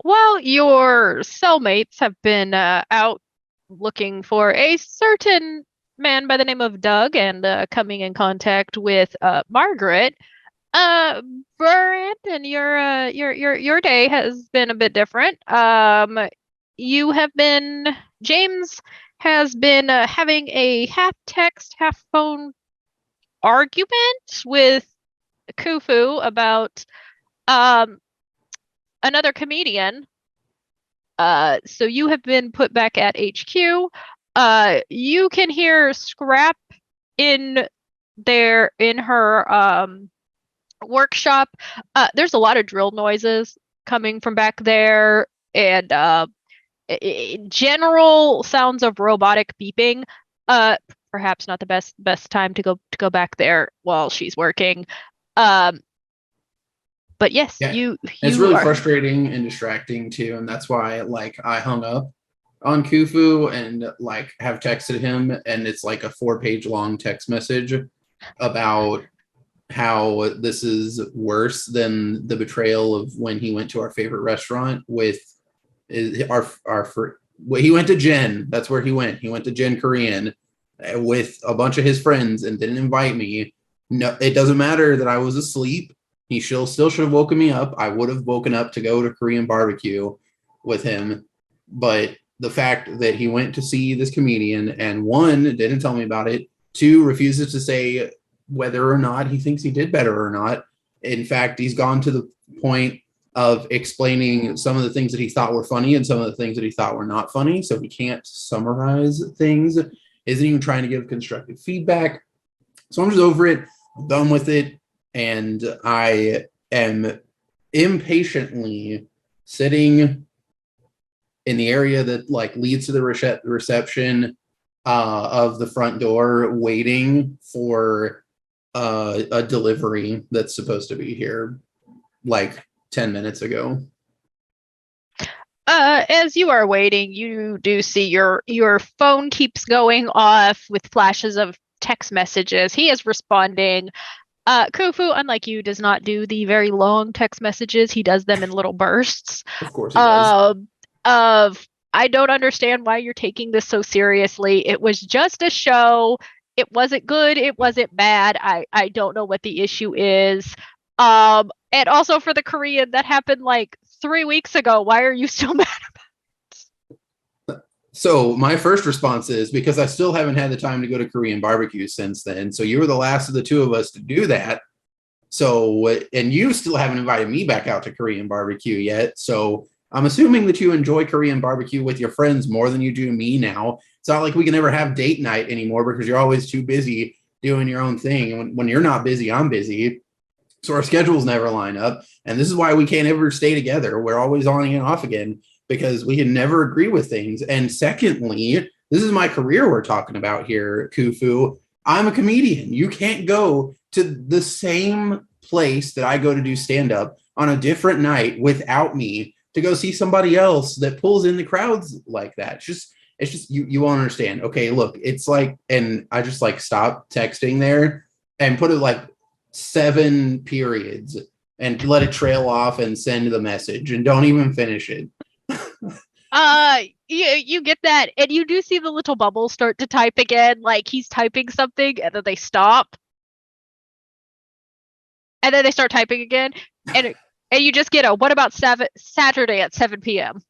Well, your cellmates have been out looking for a certain man by the name of Doug and coming in contact with Margaret. Uh, Brandon, your day has been a bit different. You have been James has been having a half text, half phone argument with Khufu about um another comedian. So you have been put back at HQ. You can hear Scrap in in her workshop. There's a lot of drill noises coming from back there, and general sounds of robotic beeping. Uh, Perhaps not the best time to go back there while she's working. Um, but yes, Yeah. It's you really are. frustrating and distracting too, and that's why like I hung up on Khufu and like have texted him, and it's like a 4-page long text message about how this is worse than the betrayal of when he went to our favorite restaurant with our well, he went to Jen. That's where he went. He went to Jen Korean with a bunch of his friends and didn't invite me. No, it doesn't matter that I was asleep. He still should have woken me up. I would have woken up to go to Korean barbecue with him. But the fact that he went to see this comedian and one, didn't tell me about it, two, refuses to say whether or not he thinks he did better or not. In fact, he's gone to the point of explaining some of the things that he thought were funny and some of the things that he thought were not funny. So he can't summarize things, isn't even trying to give constructive feedback. So I'm just over it. I'm done with it. And I am impatiently sitting in the area that like leads to the reception of the front door, waiting for a delivery that's supposed to be here like 10 minutes ago. As you are waiting, you do see your phone keeps going off with flashes of text messages. He is responding. Khufu, unlike you, does not do the very long text messages. He does them in little bursts. Of course he does. Um, of I don't understand why you're taking this so seriously. It was just a show. It wasn't good. It wasn't bad. I don't know what the issue is. And also for the Korean, that happened like 3 weeks ago. Why are you still mad? So my first response is because I still haven't had the time to go to Korean barbecue since then. So you were the last of the two of us to do that. So, and you still haven't invited me back out to Korean barbecue yet. So I'm assuming that you enjoy Korean barbecue with your friends more than you do me now. It's not like we can ever have date night anymore because you're always too busy doing your own thing. When you're not busy, I'm busy. So our schedules never line up. And this is why we can't ever stay together. We're always on and off again because we can never agree with things. And secondly, this is my career we're talking about here, Khufu. I'm a comedian. You can't go to the same place that I go to do stand up on a different night without me to go see somebody else that pulls in the crowds like that. It's just you won't understand. Okay, look, it's like, and I just like stop texting there and put it like 7 periods and let it trail off and send the message and don't even finish it. You get that, and you do see the little bubbles start to type again, like he's typing something, and then they stop, and then they start typing again, and you just get a what about Saturday at 7 p.m.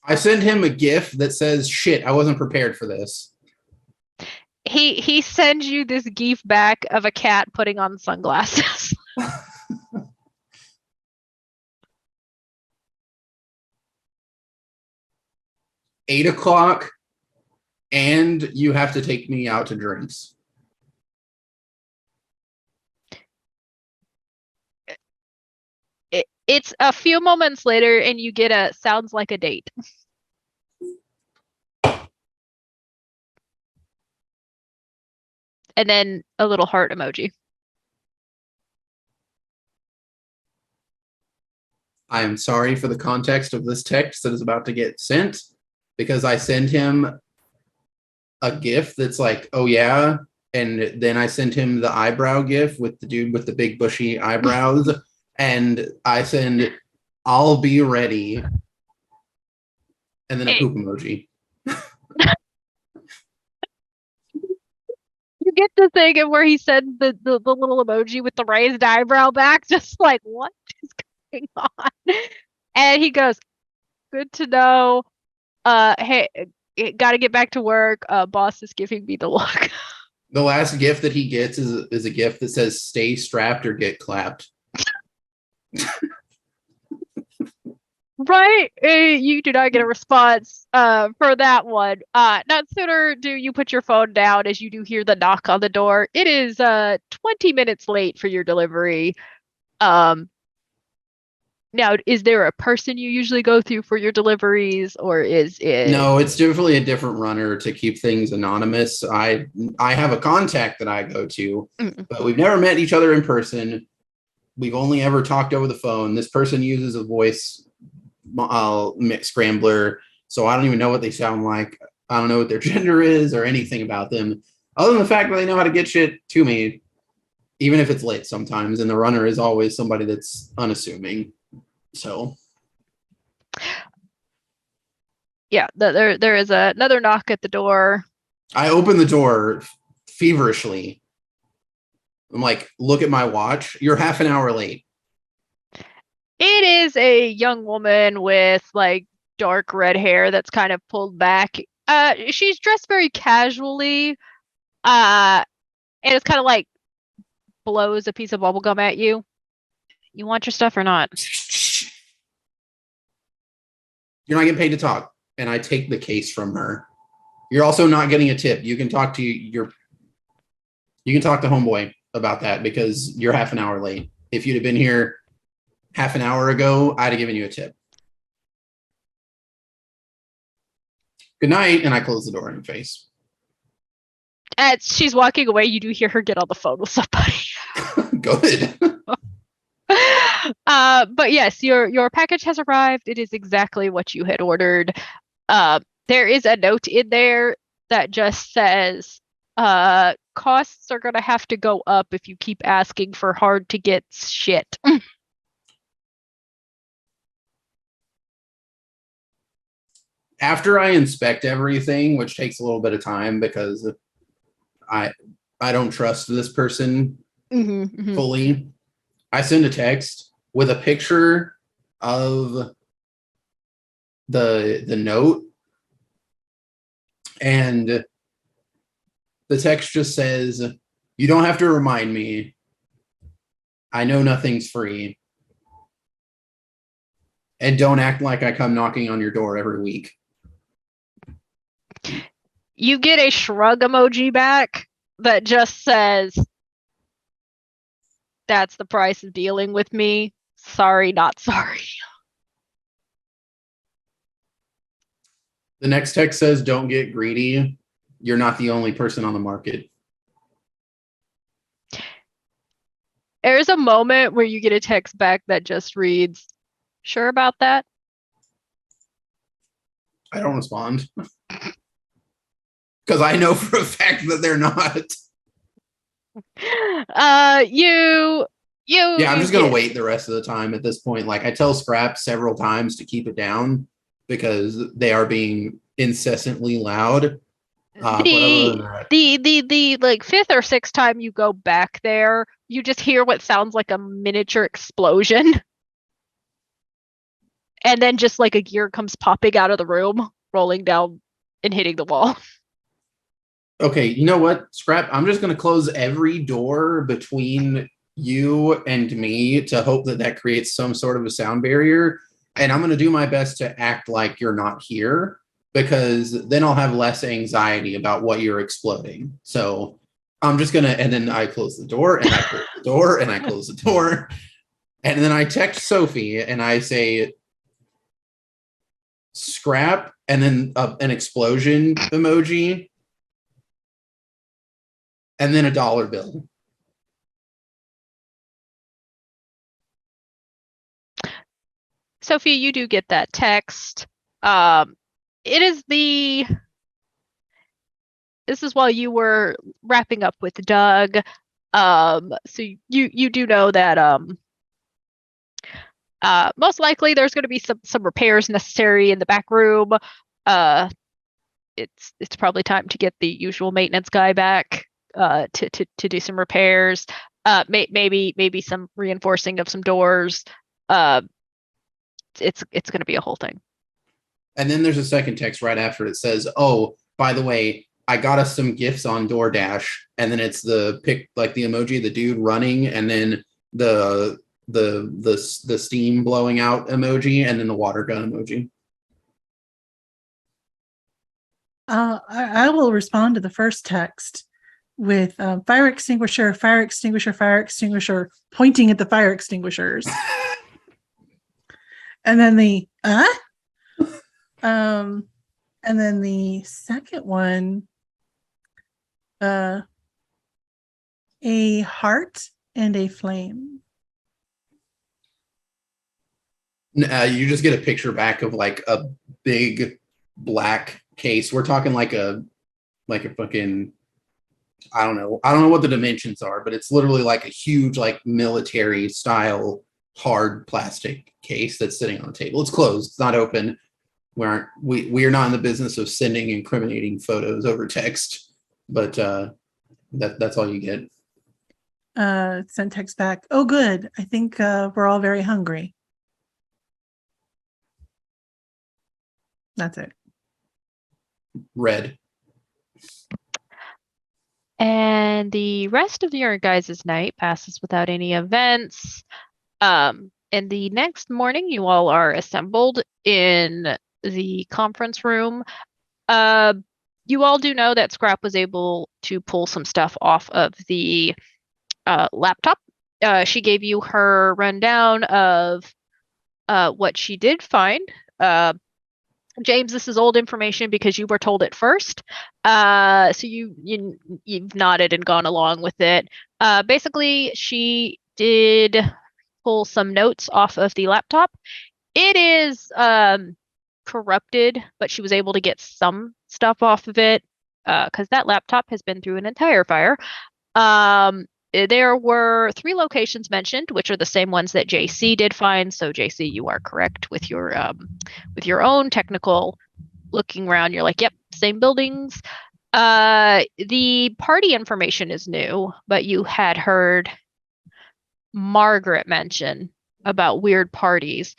I send him a GIF that says, "Shit, I wasn't prepared for this." He sends you this gif back of a cat putting on sunglasses. 8 o'clock, and you have to take me out to drinks. It's a few moments later, and you get a sounds like a date. And then a little heart emoji. I am sorry for the context of this text that is about to get sent because I send him a GIF that's like, oh yeah, And then I sent him the eyebrow gif with the dude with the big bushy eyebrows. And I send, I'll be ready. And then a poop emoji. You get the thing of where he said the little emoji with the raised eyebrow back, just like, what is going on? And he goes, good to know. Hey, got to get back to work. Boss is giving me the look. The last gift that he gets is a gift that says "Stay strapped or get clapped." Right? You do not get a response for that one. Not sooner do you put your phone down as you do hear the knock on the door. It is 20 minutes late for your delivery. Now, is there a person you usually go through for your deliveries, or is it? No, it's definitely a different runner to keep things anonymous. I have a contact that I go to, but we've never met each other in person. We've only ever talked over the phone. This person uses a voice mix scrambler, so I don't even know what they sound like. I don't know what their gender is or anything about them, other than the fact that they know how to get shit to me, even if it's late sometimes. And the runner is always somebody that's unassuming. So, yeah, there is another knock at the door. I open the door feverishly. I'm like, look at my watch. You're half an hour late. It is a young woman with like dark red hair that's kind of pulled back. She's dressed very casually. And it's kind of like blows a piece of bubble gum at you. You want your stuff or not? You're not getting paid to talk. And I take the case from her. You're also not getting a tip. You can talk to homeboy about that because you're half an hour late. If you'd have been here half an hour ago, I'd have given you a tip. Good night. And I close the door in her face. As she's walking away, you do hear her get on the phone with somebody. Good. But yes, your package has arrived. It is exactly what you had ordered. There is a note in there that just says, costs are gonna have to go up if you keep asking for hard to get shit. After I inspect everything, which takes a little bit of time because I don't trust this person fully, I send a text with a picture of the note, and the text just says, "You don't have to remind me. I know nothing's free. And don't act like I come knocking on your door every week." You get a shrug emoji back that just says, that's the price of dealing with me. Sorry, not sorry. The next text says, "Don't get greedy. You're not the only person on the market." There's a moment where you get a text back that just reads, sure about that? I don't respond. Because I know for a fact that they're not. Yeah, I'm just gonna wait the rest of the time at this point. Like, I tell Scrap several times to keep it down because they are being incessantly loud. The like fifth or sixth time you go back there, you just hear what sounds like a miniature explosion. And then just like a gear comes popping out of the room, rolling down and hitting the wall. Okay, you know what, Scrap? I'm just gonna close every door between you and me to hope that that creates some sort of a sound barrier. And I'm gonna do my best to act like you're not here, because then I'll have less anxiety about what you're exploding. So I'm just gonna, and then I close the door and I close the door and I close the door. And then I text Sophie and I say, Scrap, and then an explosion emoji, and then a dollar bill. Sophie, you do get that text. It is this is while you were wrapping up with Doug. So you do know that most likely there's going to be some repairs necessary in the back room. It's probably time to get the usual maintenance guy back to do some repairs. Maybe some reinforcing of some doors. It's going to be a whole thing. And then there's a second text right after it says, "Oh, by the way, I got us some gifts on DoorDash," and then it's the emoji of the dude running, and then the steam blowing out emoji, and then the water gun emoji. I will respond to the first text with fire extinguisher, pointing at the fire extinguishers. And then and then the second one, a heart and a flame. You just get a picture back of like a big black case. We're talking like a fucking, I don't know what the dimensions are, but it's literally like a huge like military style hard plastic case that's sitting on the table. It's closed. It's not open. We are not in the business of sending incriminating photos over text, but that's all you get. Send text back. Oh, good. I think we're all very hungry. That's it. Red. And the rest of your guys' night passes without any events. And the next morning, you all are assembled in the conference room. You all do know that Scrap was able to pull some stuff off of the laptop. She gave you her rundown of what she did find. James, this is old information because you were told it first. So you've nodded and gone along with it. Basically, she did pull some notes off of the laptop. It is corrupted, but she was able to get some stuff off of it because that laptop has been through an entire fire. There were 3 locations mentioned, which are the same ones that JC did find. So JC, you are correct with your own technical looking around. You're like, yep, same buildings. The party information is new, but you had heard Margaret mention about weird parties.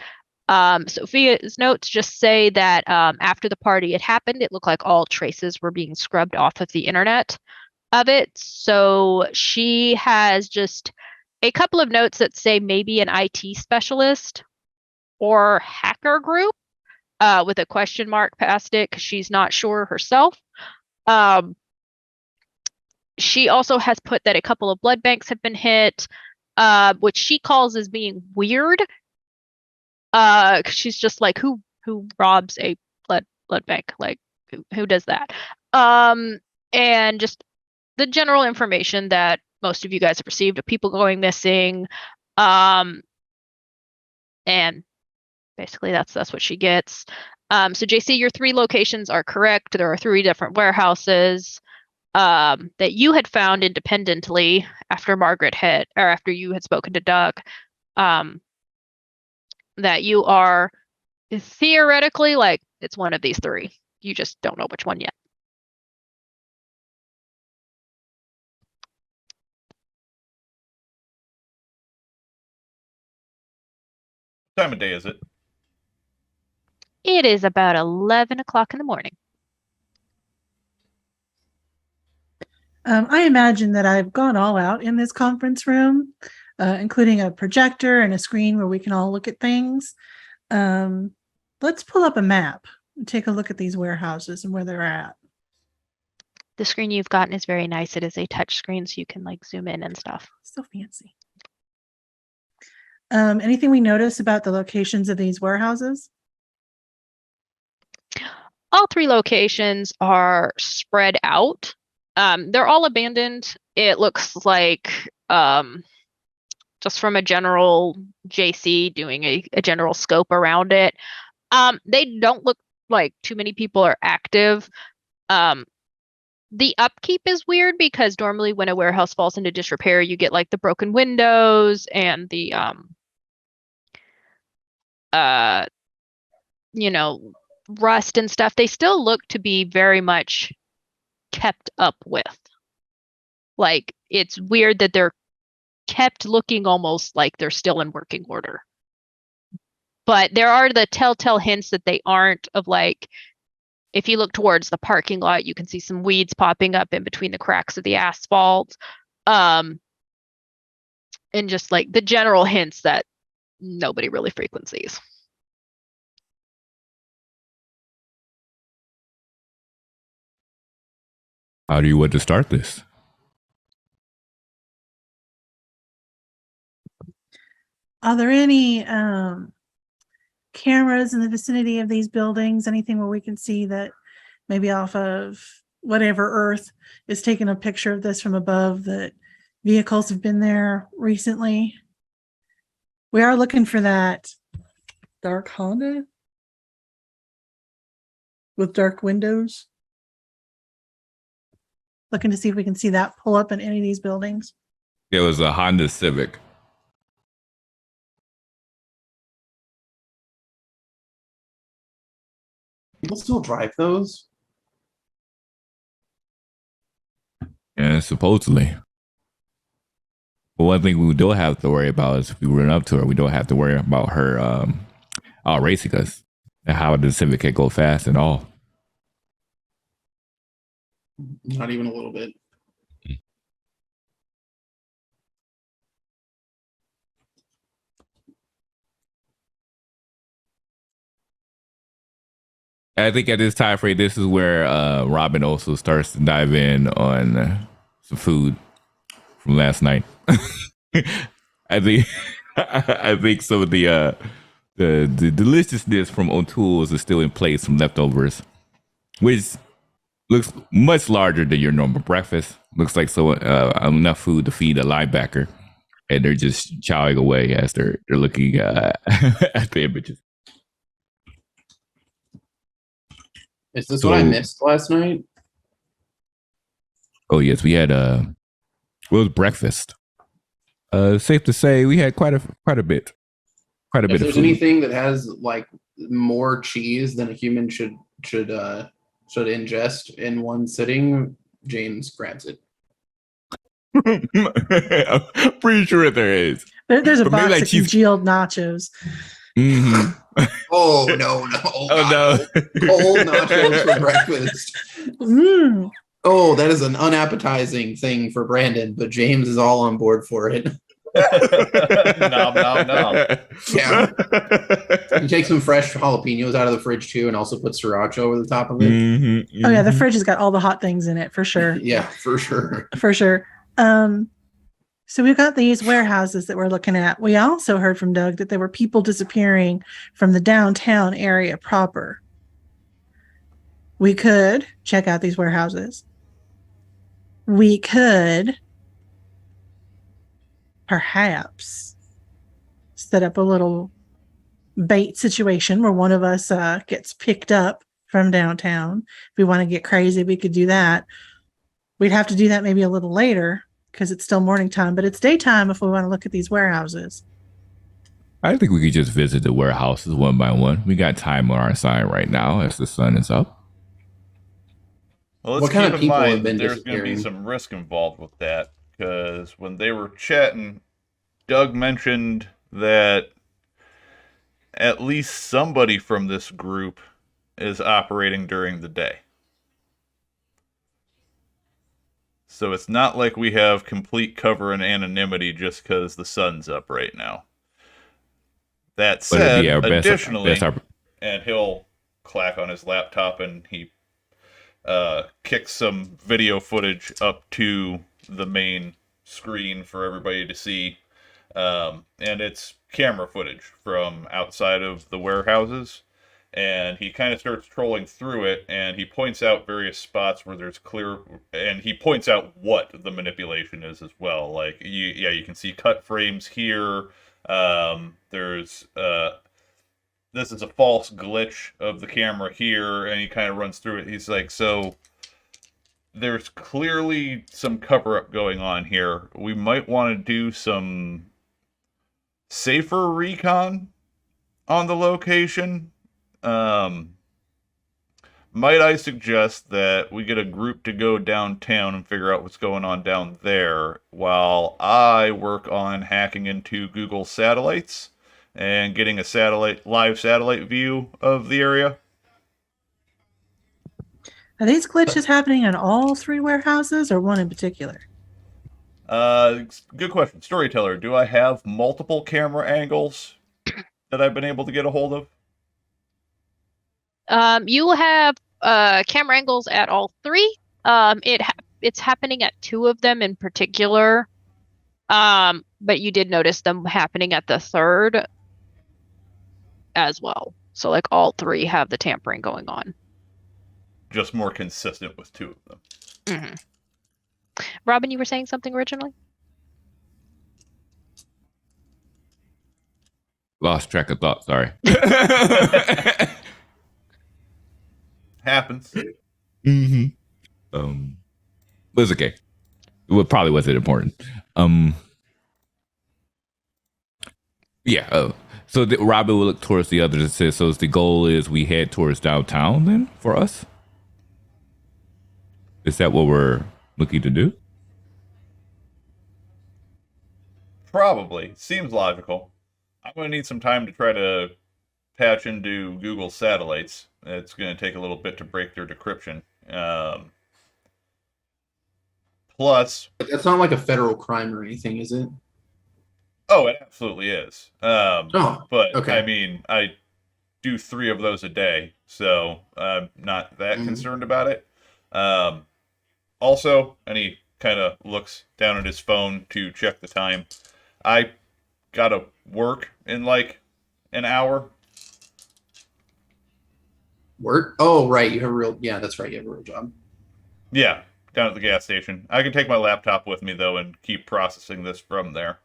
Sophia's notes just say that after the party had happened, it looked like all traces were being scrubbed off of the internet of it. So she has just a couple of notes that say maybe an IT specialist or hacker group with a question mark past it because she's not sure herself. She also has put that a couple of blood banks have been hit, which she calls as being weird. She's just like, who robs a blood bank? Like, who does that? And just the general information that most of you guys have received of people going missing. And basically that's what she gets. So JC, your 3 locations are correct. There are 3 different warehouses that you had found independently after after you had spoken to Doug. That you are theoretically like it's one of these 3. You just don't know which one yet. What time of day is it? It is about 11 o'clock in the morning. I imagine that I've gone all out in this conference room, including a projector and a screen where we can all look at things. Let's pull up a map and take a look at these warehouses and where they're at. The screen you've gotten is very nice. It is a touch screen, so you can like zoom in and stuff. So fancy. Anything we notice about the locations of these warehouses? All 3 locations are spread out. They're all abandoned. It looks like just from a general JC doing a general scope around it. They don't look like too many people are active. The upkeep is weird because normally when a warehouse falls into disrepair, you get like the broken windows and the uh rust and stuff. They still look to be very much kept up with. Like it's weird that they're kept looking almost like they're still in working order. But there are the telltale hints that they aren't, of like, if you look towards the parking lot, you can see some weeds popping up in between the cracks of the asphalt. And just like the general hints that nobody really frequencies. How do you want to start this? Are there any cameras in the vicinity of these buildings? Anything where we can see that maybe off of whatever Earth is taking a picture of this from above, that vehicles have been there recently? We are looking for that dark Honda with dark windows. Looking to see if we can see that pull up in any of these buildings. It was a Honda Civic. People still drive those? Yeah, supposedly. But one thing we don't have to worry about is if we run up to her, we don't have to worry about her racing us and how the Civic can go fast and all. Not even a little bit. I think at this time frame, this is where Robin also starts to dive in on some food from last night. I think I think some of the deliciousness from O'Toole's is still in place from leftovers, which looks much larger than your normal breakfast. Looks like enough food to feed a linebacker, and they're just chowing away as they're looking at the images. Is this what I missed last night? Oh yes, we had it was breakfast. Safe to say we had quite a bit. Quite a bit If of there's food. anything that has like more cheese than a human should ingest in one sitting, James grabs it. I'm pretty sure there is. There's a But maybe box like of cheese- congealed nachos. Mm-hmm. Oh no! Oh God. no! Cold nachos for breakfast. Mm. Oh, that is an unappetizing thing for Brandon, but James is all on board for it. Nom, nom, nom. Yeah. You take some fresh jalapenos out of the fridge too, and also put sriracha over the top of it. Mm-hmm, Oh yeah, the fridge has got all the hot things in it for sure. Yeah, for sure. For sure. So we've got these warehouses that we're looking at. We also heard from Doug that there were people disappearing from the downtown area proper. We could check out these warehouses. We could perhaps set up a little bait situation where one of us gets picked up from downtown. If we want to get crazy, we could do that. We'd have to do that maybe a little later because it's still morning time, but it's daytime if we want to look at these warehouses. I think we could just visit the warehouses one by one. We got time on our side right now as the sun is up. Well, let's What kind keep of in people have mind been there's going to be disappearing? some risk involved with that, because when they were chatting, Doug mentioned that at least somebody from this group is operating during the day. So it's not like we have complete cover and anonymity just because the sun's up right now. That But it'd said, be our additionally, best and he'll clack on his laptop and he kicks some video footage up to the main screen for everybody to see. And it's camera footage from outside of the warehouses. And he kind of starts trolling through it, and he points out various spots where there's clear, and he points out what the manipulation is as well. Like, you can see cut frames here. There's this is a false glitch of the camera here, and he kind of runs through it. He's like, so there's clearly some cover-up going on here. We might want to do some safer recon on the location. Might I suggest that we get a group to go downtown and figure out what's going on down there while I work on hacking into Google satellites and getting a live satellite view of the area? Are these glitches happening in all 3 warehouses or one in particular? Good question. Storyteller, do I have multiple camera angles that I've been able to get a hold of? You have camera angles at all 3. It's happening at 2 of them in particular. But you did notice them happening at the 3rd as well. So like all 3 have the tampering going on. Just more consistent with 2 of them. Mm-hmm. Robin, you were saying something originally? Lost track of thought. Sorry. Happens. Mm-hmm. But it's okay. Well, probably wasn't important. Yeah. So Robin will look towards the others and says, "So the goal is we head towards downtown then for us? Is that what we're looking to do?" Probably. Seems logical. I'm going to need some time to try to patch into Google satellites. It's going to take a little bit to break their decryption. Plus... But that's not like a federal crime or anything, is it? Oh, it absolutely is. But, okay. I mean, I do 3 of those a day, so I'm not that concerned about it. Also, and he kind of looks down at his phone to check the time. I gotta work in like an hour. Work? Oh, right. You have a real... Yeah, that's right. You have a real job. Yeah, down at the gas station. I can take my laptop with me, though, and keep processing this from there.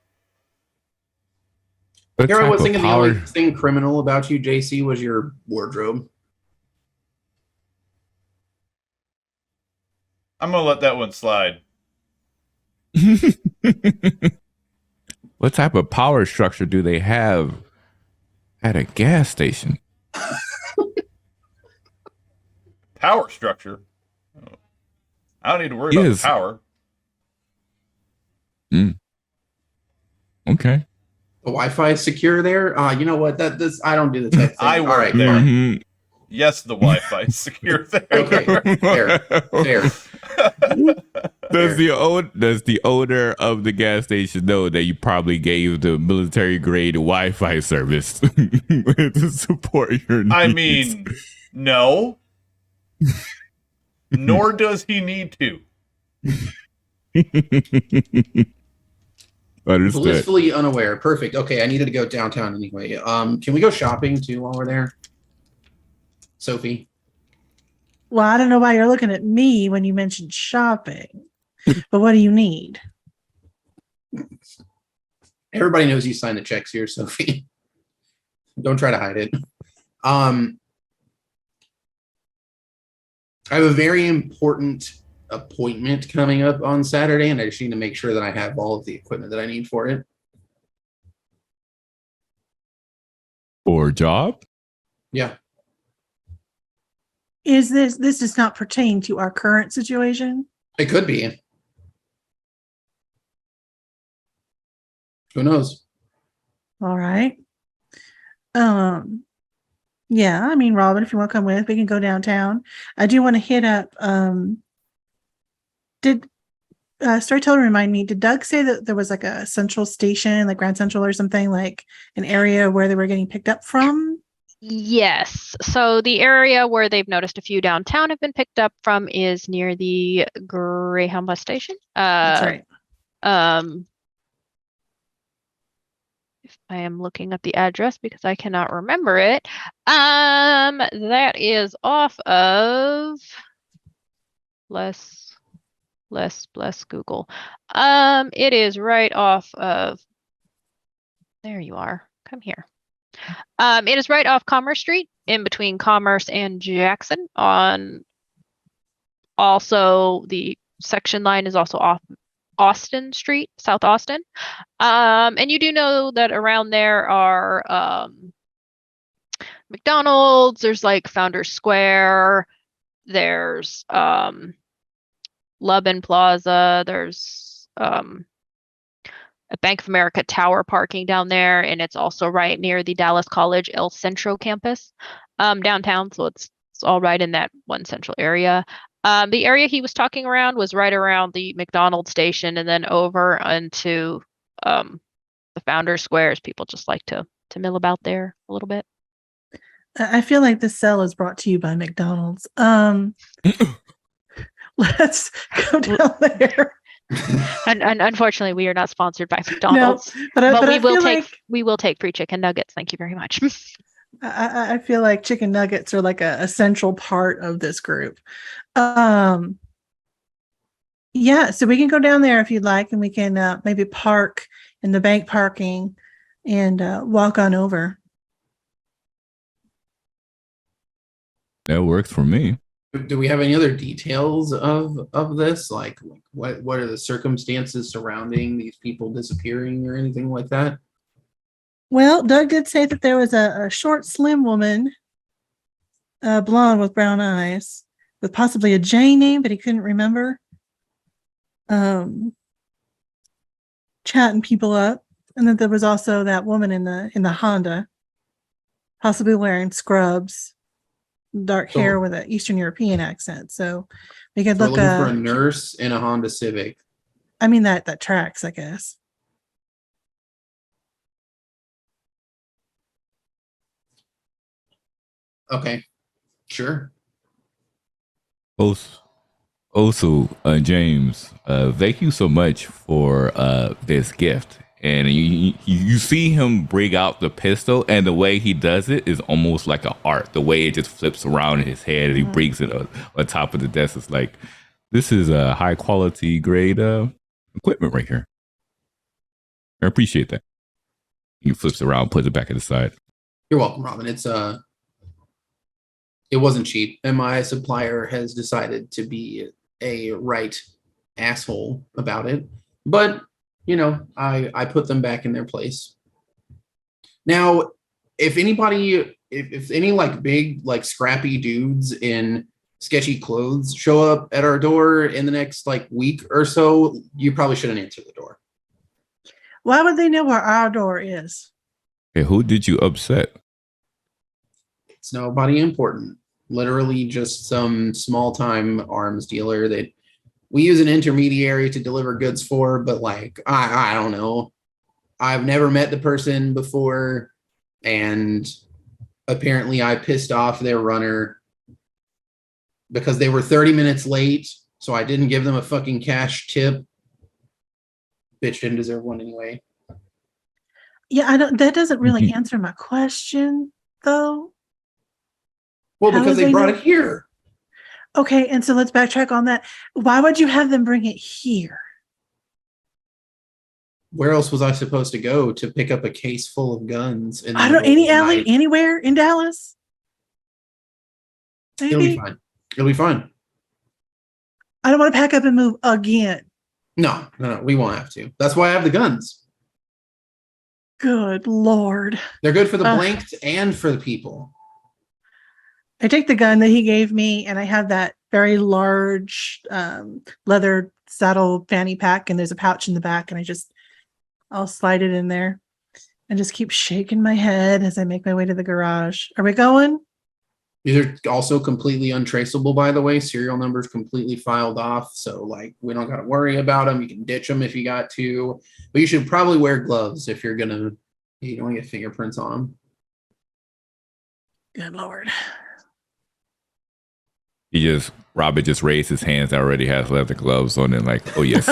Here I was thinking the only thing criminal about you, JC, was your wardrobe. I'm going to let that one slide. What type of power structure do they have at a gas station? Power structure? I don't need to worry about power. Okay. The Wi-Fi is secure there? You know what? I don't do the tech thing. I work there. Mm-hmm. Yes, the Wi-Fi is secure there. Okay, fair. Does the owner of the gas station know that you probably gave the military grade Wi-Fi service to support your needs? I mean, no. Nor does he need to. Understood. Blissfully unaware. Perfect. Okay, I needed to go downtown anyway. Can we go shopping too while we're there? Sophie? Well, I don't know why you're looking at me when you mentioned shopping, but what do you need? Everybody knows you sign the checks here, Sophie. Don't try to hide it. I have a very important appointment coming up on Saturday, and I just need to make sure that I have all of the equipment that I need for it. For a job? Yeah. Is this does not pertain to our current situation? It could be. Who knows? All right. Yeah, I mean, Robin, if you want to come with, we can go downtown. I do want to hit up. Did Storyteller remind me? Did Doug say that there was like a central station, like Grand Central or something, like an area where they were getting picked up from? Yes. So the area where they've noticed a few downtown have been picked up from is near the Greyhound bus station. That's right. If I am looking at the address because I cannot remember it. That is off of bless Google. It is right off of, there you are. Come here. It is right off Commerce Street, in between Commerce and Jackson on also the section line is also off Austin Street, South Austin. And you do know that around there are McDonald's, there's like Founders Square, there's Lubin Plaza, there's a Bank of America Tower parking down there, and it's also right near the Dallas College El Centro campus downtown, so it's all right in that one central area. The area he was talking around was right around the McDonald's station and then over into the Founders Squares. People just like to mill about there a little bit. I feel like this cell is brought to you by McDonald's. Let's go down there. And unfortunately, we are not sponsored by McDonald's. No, but we will take free chicken nuggets. Thank you very much. I feel like chicken nuggets are like a central part of this group. Yeah, so we can go down there if you'd like, and we can maybe park in the bank parking and walk on over. That works for me. Do we have any other details of this? Like what are the circumstances surrounding these people disappearing or anything like that? Well, Doug did say that there was a short, slim woman, blonde with brown eyes, with possibly a J name, but he couldn't remember. Chatting people up, and then there was also that woman in the Honda, possibly wearing scrubs, dark hair with an Eastern European accent. So we could look looking for a nurse in a Honda Civic. I mean that tracks, I guess. Okay, sure. Also, James, thank you so much for this gift. And you see him bring out the pistol, and the way he does it is almost like an art. The way it just flips around in his head, and he brings it on top of the desk. It's like, this is a high quality grade equipment right here. I appreciate that. He flips around, puts it back at the side. You're welcome, Robin. It wasn't cheap, and my supplier has decided to be a right asshole about it. But you know, I put them back in their place. Now, if any like big, like scrappy dudes in sketchy clothes show up at our door in the next like week or so, you probably shouldn't answer the door. Why would they know where our door is? Hey, who did you upset? It's nobody important. Literally just some small-time arms dealer that we use an intermediary to deliver goods for, but like, I don't know. I've never met the person before, and apparently I pissed off their runner because they were 30 minutes late, so I didn't give them a fucking cash tip. Bitch didn't deserve one anyway. Yeah, that doesn't really answer my question, though. Well, because they brought it here. Okay, and so let's backtrack on that. Why would you have them bring it here? Where else was I supposed to go to pick up a case full of guns? Any alley anywhere in Dallas? Maybe. It'll be fine. It'll be fine. I don't want to pack up and move again. No, we won't have to. That's why I have the guns. Good Lord. They're good for the blanked and for the people. I take the gun that he gave me, and I have that very large leather saddle fanny pack, and there's a pouch in the back, and I'll slide it in there and just keep shaking my head as I make my way to the garage. Are we going? These are also completely untraceable, by the way. Serial numbers completely filed off, so like we don't got to worry about them. You can ditch them if you got to, but you should probably wear gloves if you don't want to get fingerprints on them. Good Lord. Robert just raised his hands. Already has leather gloves on it. Like, oh yes.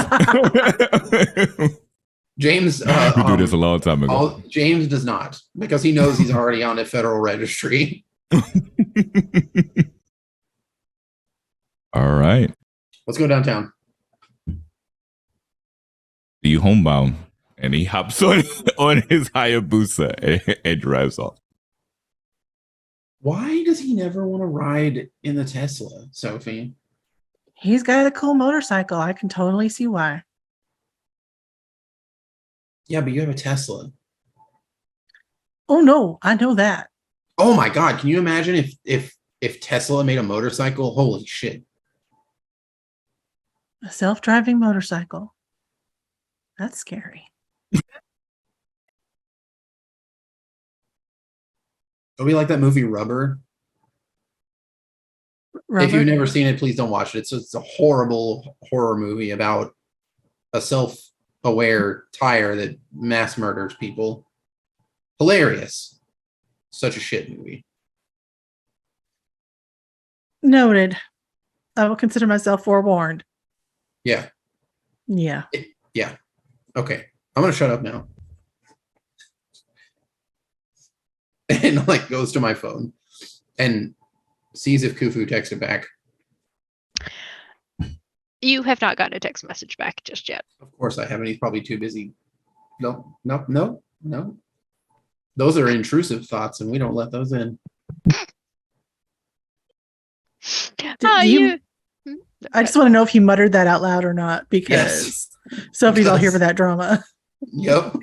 James, we do this a long time ago. James does not, because he knows he's already on a federal registry. All right. Let's go downtown. You homebound, and he hops on his Hayabusa and drives off. Why does he never want to ride in the Tesla, Sophie? He's got a cool motorcycle. I can totally see why. Yeah, but you have a Tesla. Oh no, I know that. Oh my God, can you imagine if Tesla made a motorcycle? Holy shit. A self-driving motorcycle. That's scary. It'll be like that movie Rubber. If you've never seen it, please don't watch it. It's a horrible horror movie about a self-aware tire that mass murders people. Hilarious. Such a shit movie. Noted. I will consider myself forewarned. Yeah. Yeah. Yeah. Okay. I'm gonna shut up now. And like goes to my phone and sees if Kufu texted back. You have not gotten a text message back just yet. Of course I haven't. He's probably too busy. No. Those are intrusive thoughts, and we don't let those in. I just want to know if you muttered that out loud or not, because Sophie's all here for that drama. Yep.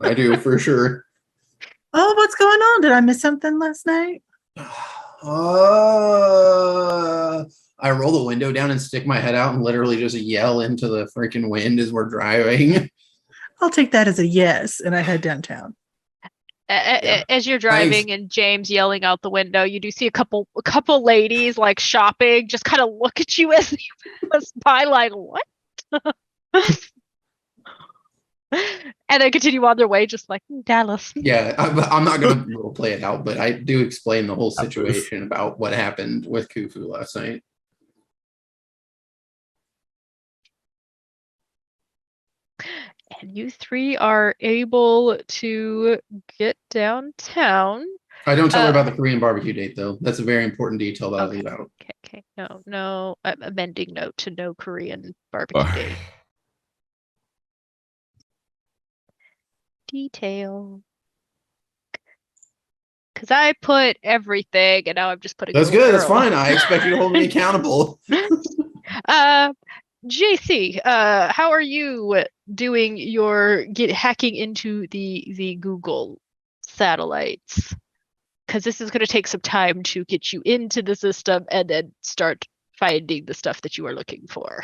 I do, for sure. Oh, what's going on? Did I miss something last night? I roll the window down and stick my head out and literally just yell into the freaking wind as we're driving. I'll take that as a yes, and I head downtown. As you're driving and James yelling out the window, you do see a couple ladies like shopping, just kind of look at you as you pass by, like, what? And then continue on their way, just like Dallas. Yeah, I'm not going to play it out, but I do explain the whole situation about what happened with Kufu last night. And you three are able to get downtown. I don't tell her about the Korean barbecue date, though. That's a very important detail that I leave out. Okay. No. Amending note to no Korean barbecue date. Detail. Because I put everything, and now I'm just putting. That's good. That's fine. I expect you to hold me accountable. JC, how are you doing your hacking into the Google satellites? Because this is going to take some time to get you into the system and then start finding the stuff that you are looking for.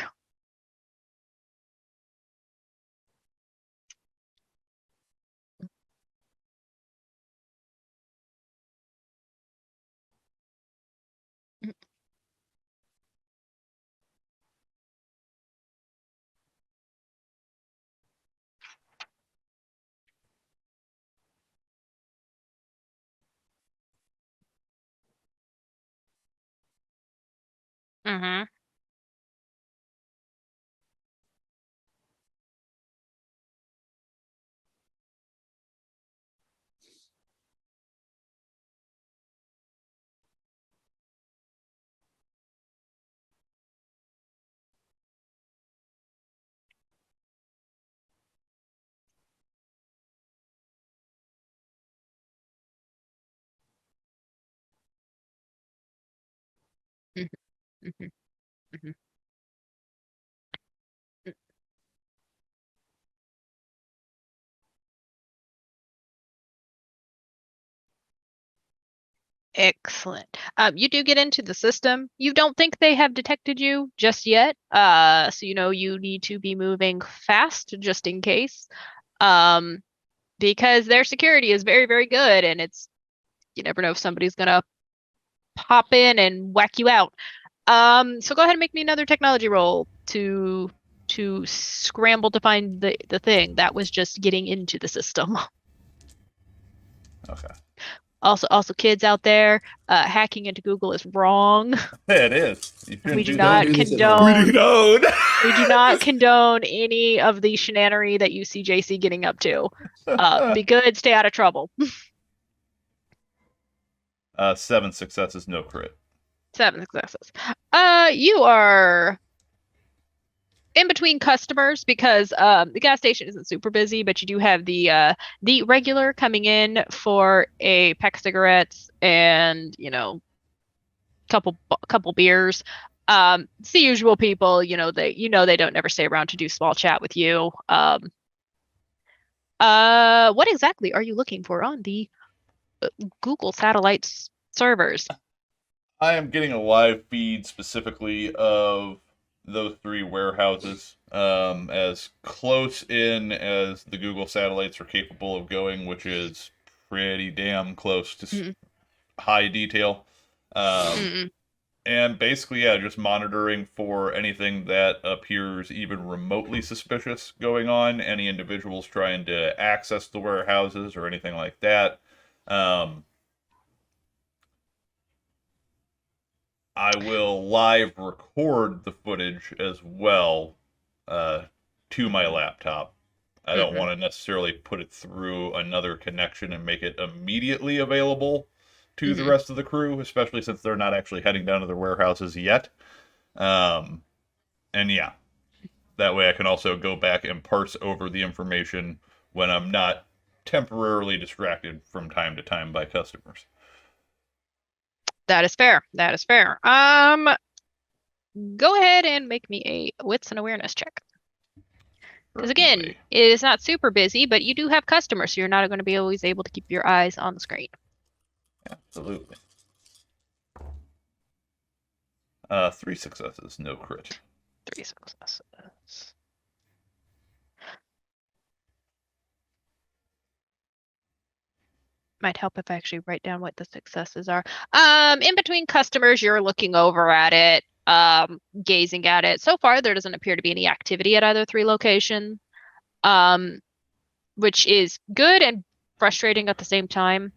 Mm-hmm. Mm-hmm. Mm-hmm. Mm-hmm. Excellent. You do get into the system. You don't think they have detected you just yet. So you need to be moving fast just in case. Because their security is very, very good, and you never know if somebody's gonna pop in and whack you out. So go ahead and make me another technology roll to scramble to find the thing that was just getting into the system. Okay. Also, kids out there, hacking into Google is wrong. Yeah, it is. We do not condone. We do not condone any of the shenanery that you see JC getting up to. Be good, stay out of trouble. 7 successes, no crit. 7 successes. You are in between customers because the gas station isn't super busy, but you do have the regular coming in for a pack of cigarettes and couple beers. It's the usual people, they don't never stay around to do small chat with you. What exactly are you looking for on the Google Satellites servers? I am getting a live feed specifically of those 3 warehouses, as close in as the Google satellites are capable of going, which is pretty damn close to high detail. And basically, yeah, just monitoring for anything that appears even remotely suspicious going on, any individuals trying to access the warehouses or anything like that. I will live record the footage as well to my laptop. I don't want to necessarily put it through another connection and make it immediately available to the rest of the crew, especially since they're not actually heading down to their warehouses yet. And yeah, that way I can also go back and parse over the information when I'm not temporarily distracted from time to time by customers. That is fair. That is fair. Go ahead and make me a wits and awareness check. Because again, it is not super busy, but you do have customers, so you're not going to be always able to keep your eyes on the screen. Absolutely. 3 successes, no crit. 3 successes. Might help if I actually write down what the successes are. In between customers, you're looking over at it, gazing at it. So far, there doesn't appear to be any activity at either 3 locations, which is good and frustrating at the same time.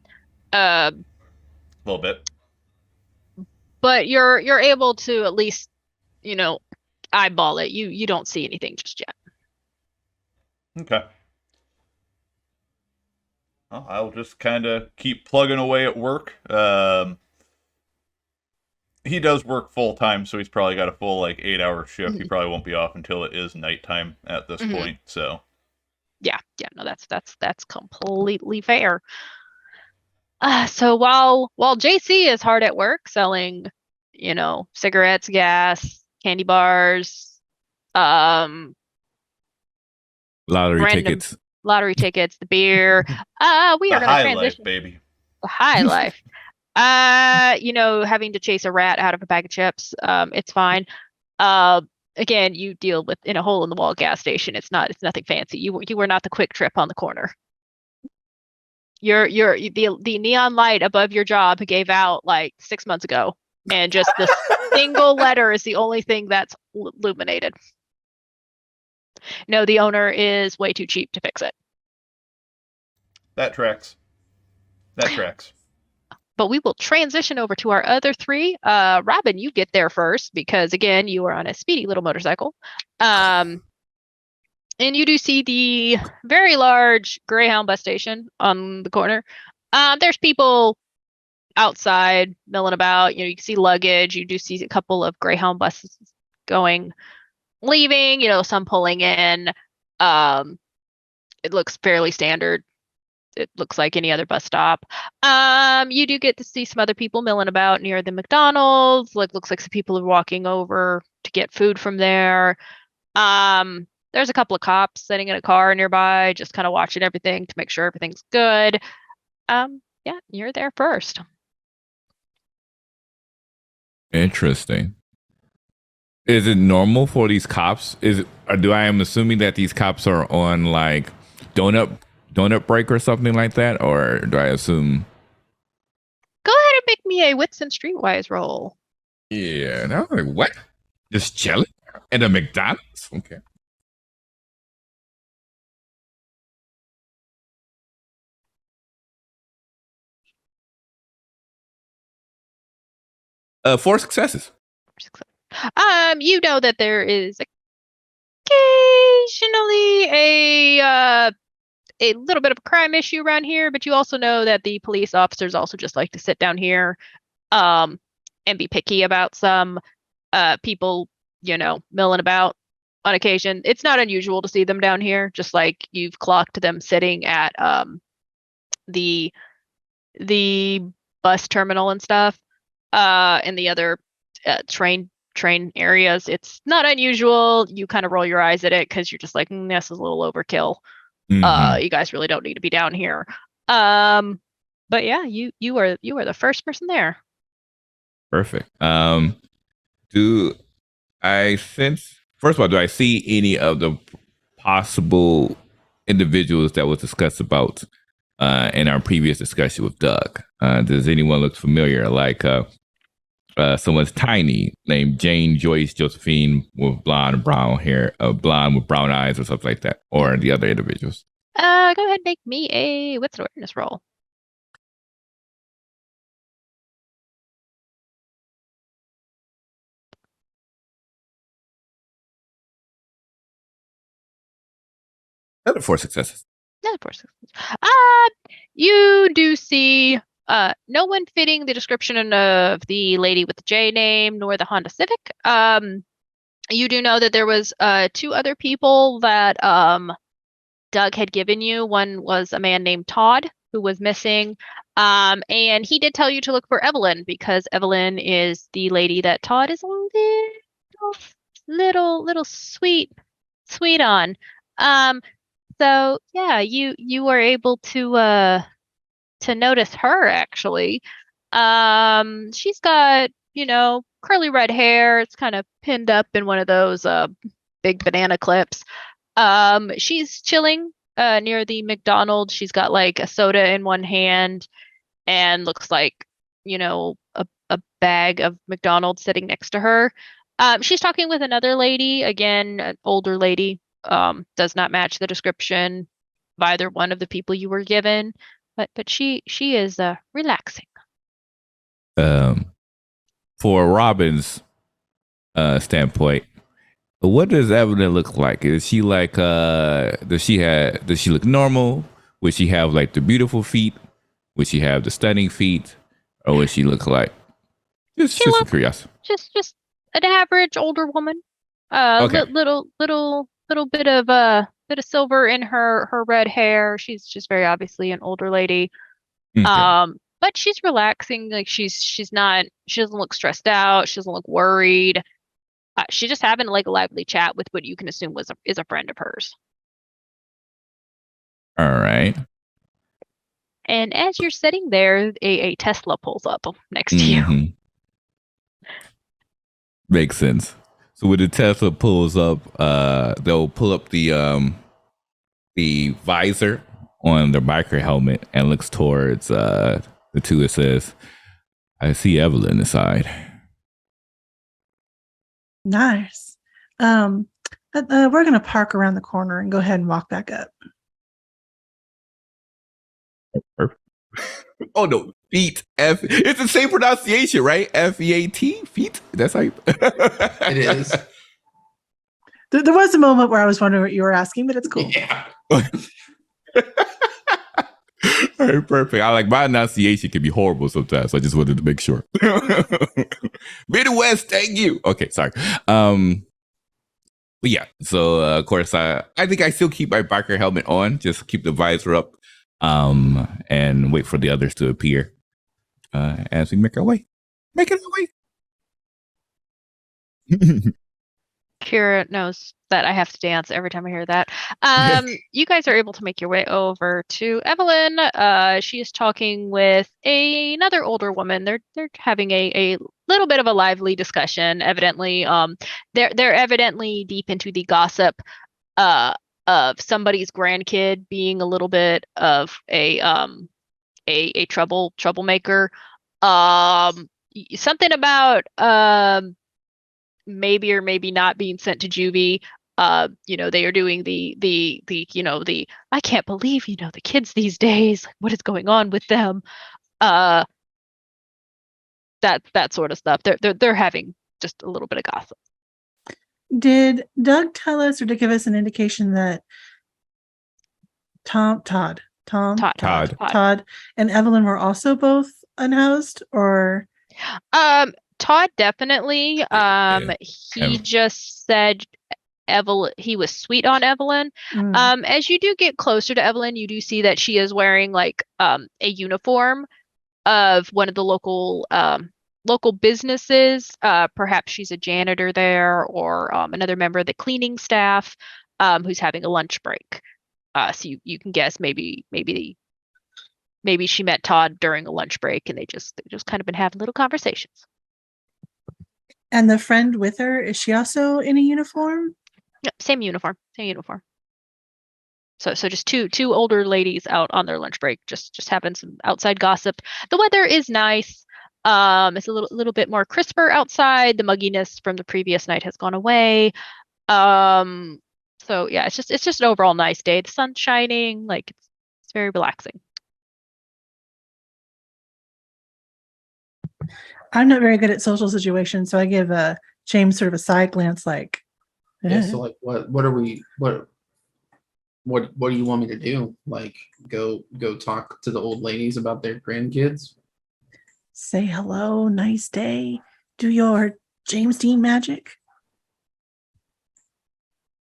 A little bit. But you're able to at least, eyeball it. You don't see anything just yet. Okay. Well, I'll just kind of keep plugging away at work. He does work full time, so he's probably got a full 8-hour shift. He probably won't be off until it is nighttime at this point. So. Yeah, no, that's completely fair. So while JC is hard at work selling, cigarettes, gas, candy bars, lottery tickets, the beer, we are going to transition. Life, baby. The high life. Having to chase a rat out of a bag of chips, it's fine. Again, you deal with in a hole in the wall gas station. It's nothing fancy. You were not the Quick Trip on the corner. The neon light above your job gave out 6 months ago, and just the single letter is the only thing that's illuminated. No, the owner is way too cheap to fix it. That tracks. But we will transition over to our other 3. Robin, you get there first because, again, you are on a speedy little motorcycle. And you do see the very large Greyhound bus station on the corner. There's people outside milling about. You can see luggage. You do see a couple of Greyhound buses leaving, some pulling in. It looks fairly standard. It looks like any other bus stop. You do get to see some other people milling about near the McDonald's. Looks like some people are walking over to get food from there. There's a couple of cops sitting in a car nearby, just kind of watching everything to make sure everything's good. Yeah, you're there first. Interesting. Is it normal for these cops? I am assuming that these cops are on donut break or something like that, or do I assume? Go ahead and make me a wits and streetwise roll. Yeah, and I was like, what? Just chilling at a McDonald's? Okay. Four successes. You know that there is occasionally a little bit of a crime issue around here, but you also know that the police officers also just like to sit down here and be picky about some people, milling about on occasion. It's not unusual to see them down here, just like you've clocked them sitting at the bus terminal and stuff, and the other train train areas. It's not unusual. You kind of roll your eyes at it because you're just like, this is a little overkill. Mhm. You guys really don't need to be down here. But yeah, you are the first person there. Perfect. Do I sense? First of all, do I see any of the possible individuals that was discussed about in our previous discussion with Doug? Does anyone look familiar? Like someone's tiny named Jane Joyce Josephine with brown hair, blonde with brown eyes, or something like that, or the other individuals. Go ahead and make me a what's an awareness roll. Another 4 successes. Yeah, of course. You do see no one fitting the description of the lady with the J name nor the Honda Civic. You do know that there was 2 other people that Doug had given you. One was a man named Todd who was missing. And he did tell you to look for Evelyn because Evelyn is the lady that Todd is a little sweet on. So yeah, you were able to notice her actually. She's got, curly red hair. It's kind of pinned up in one of those big banana clips. She's chilling near the McDonald's. She's got like a soda in one hand and looks like, a bag of McDonald's sitting next to her. She's talking with another lady, again, an older lady. Does not match the description of either one of the people you were given, but she is relaxing. For Robin's standpoint, what does Evelyn look like? Is she like does she look normal? Would she have like the beautiful feet? Would she have the stunning feet? Or would she look like just a curiosity? Just an average older woman. Okay. Little bit of silver in her red hair. She's just very obviously an older lady. Okay. But she's relaxing. Like she doesn't look stressed out. She doesn't look worried. She's just having like a lively chat with what you can assume is a friend of hers. All right. And as you're sitting there, a Tesla pulls up next to you. Makes sense. So when the Tesla pulls up, they'll pull up the visor on the biker helmet and looks towards the two. It says, "I see Evelyn inside." Nice. We're gonna park around the corner and go ahead and walk back up. Perfect. Oh no, feet. It's the same pronunciation, right? FEAT, feet. That's how you. It is. There was a moment where I was wondering what you were asking, but it's cool. Yeah. All right, perfect. I like my enunciation can be horrible sometimes. So I just wanted to make sure. Midwest, thank you. Okay, sorry. But yeah, so of course I think I still keep my biker helmet on, just keep the visor up, and wait for the others to appear as we make our way. Making our way. Kira knows that I have to dance every time I hear that. You guys are able to make your way over to Evelyn. She is talking with another older woman. They're having a little bit of a lively discussion. Evidently, they're evidently deep into the gossip of somebody's grandkid being a little bit of a troublemaker. Something about maybe or maybe not being sent to juvie. They are doing the I can't believe, the kids these days, what is going on with them? That sort of stuff. They're having just a little bit of gossip. Did Doug tell us or to give us an indication that Todd and Evelyn were also both unhoused, or? Todd definitely. He just said Evelyn. He was sweet on Evelyn. As you do get closer to Evelyn, you do see that she is wearing like a uniform of one of the local local businesses. Perhaps she's a janitor there, or another member of the cleaning staff who's having a lunch break. So you can guess maybe she met Todd during a lunch break, and they just kind of been having little conversations. And the friend with her, is she also in a uniform? Yep, same uniform. So just two older ladies out on their lunch break, just having some outside gossip. The weather is nice. It's a little bit more crisper outside. The mugginess from the previous night has gone away. So yeah, it's just an overall nice day. The sun's shining, like it's very relaxing. I'm not very good at social situations, so I give James sort of a side glance, like, Yeah, so like what do you want me to do? Like go talk to the old ladies about their grandkids? say hello, nice day, do your James Dean magic.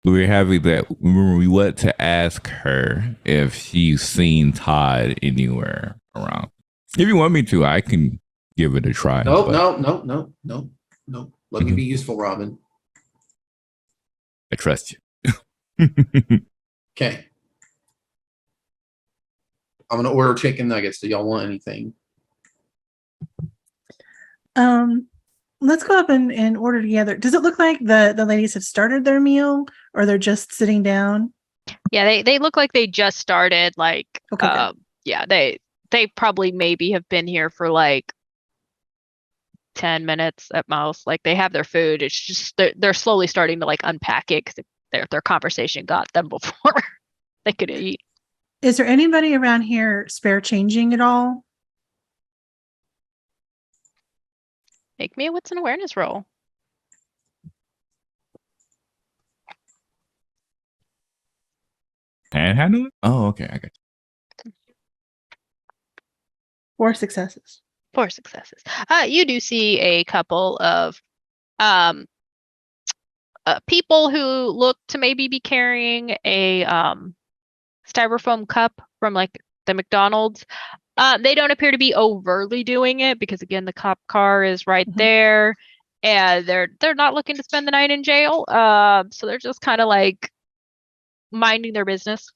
We're happy that we want to ask her if she's seen Todd anywhere around. If you want me to, I can give it a try. No. Let me be useful, Robin. I trust you. Okay. I'm gonna order chicken nuggets. Do y'all want anything? Let's go up and order together. Does it look like the ladies have started their meal, or they're just sitting down? Yeah, they look like they just started. Like, Okay, good. yeah, they probably maybe have been here for like 10 minutes at most. Like they have their food. It's just they're slowly starting to like unpack it because their conversation got them before they could eat. Is there anybody around here spare changing at all? Make me a wits and awareness roll. Panhandle? Oh, okay. I got you. 4 successes. 4 successes. You do see a couple of people who look to maybe be carrying a styrofoam cup from like the McDonald's. They don't appear to be overtly doing it because again the cop car is right there, and they're not looking to spend the night in jail. So they're just kind of like minding their business.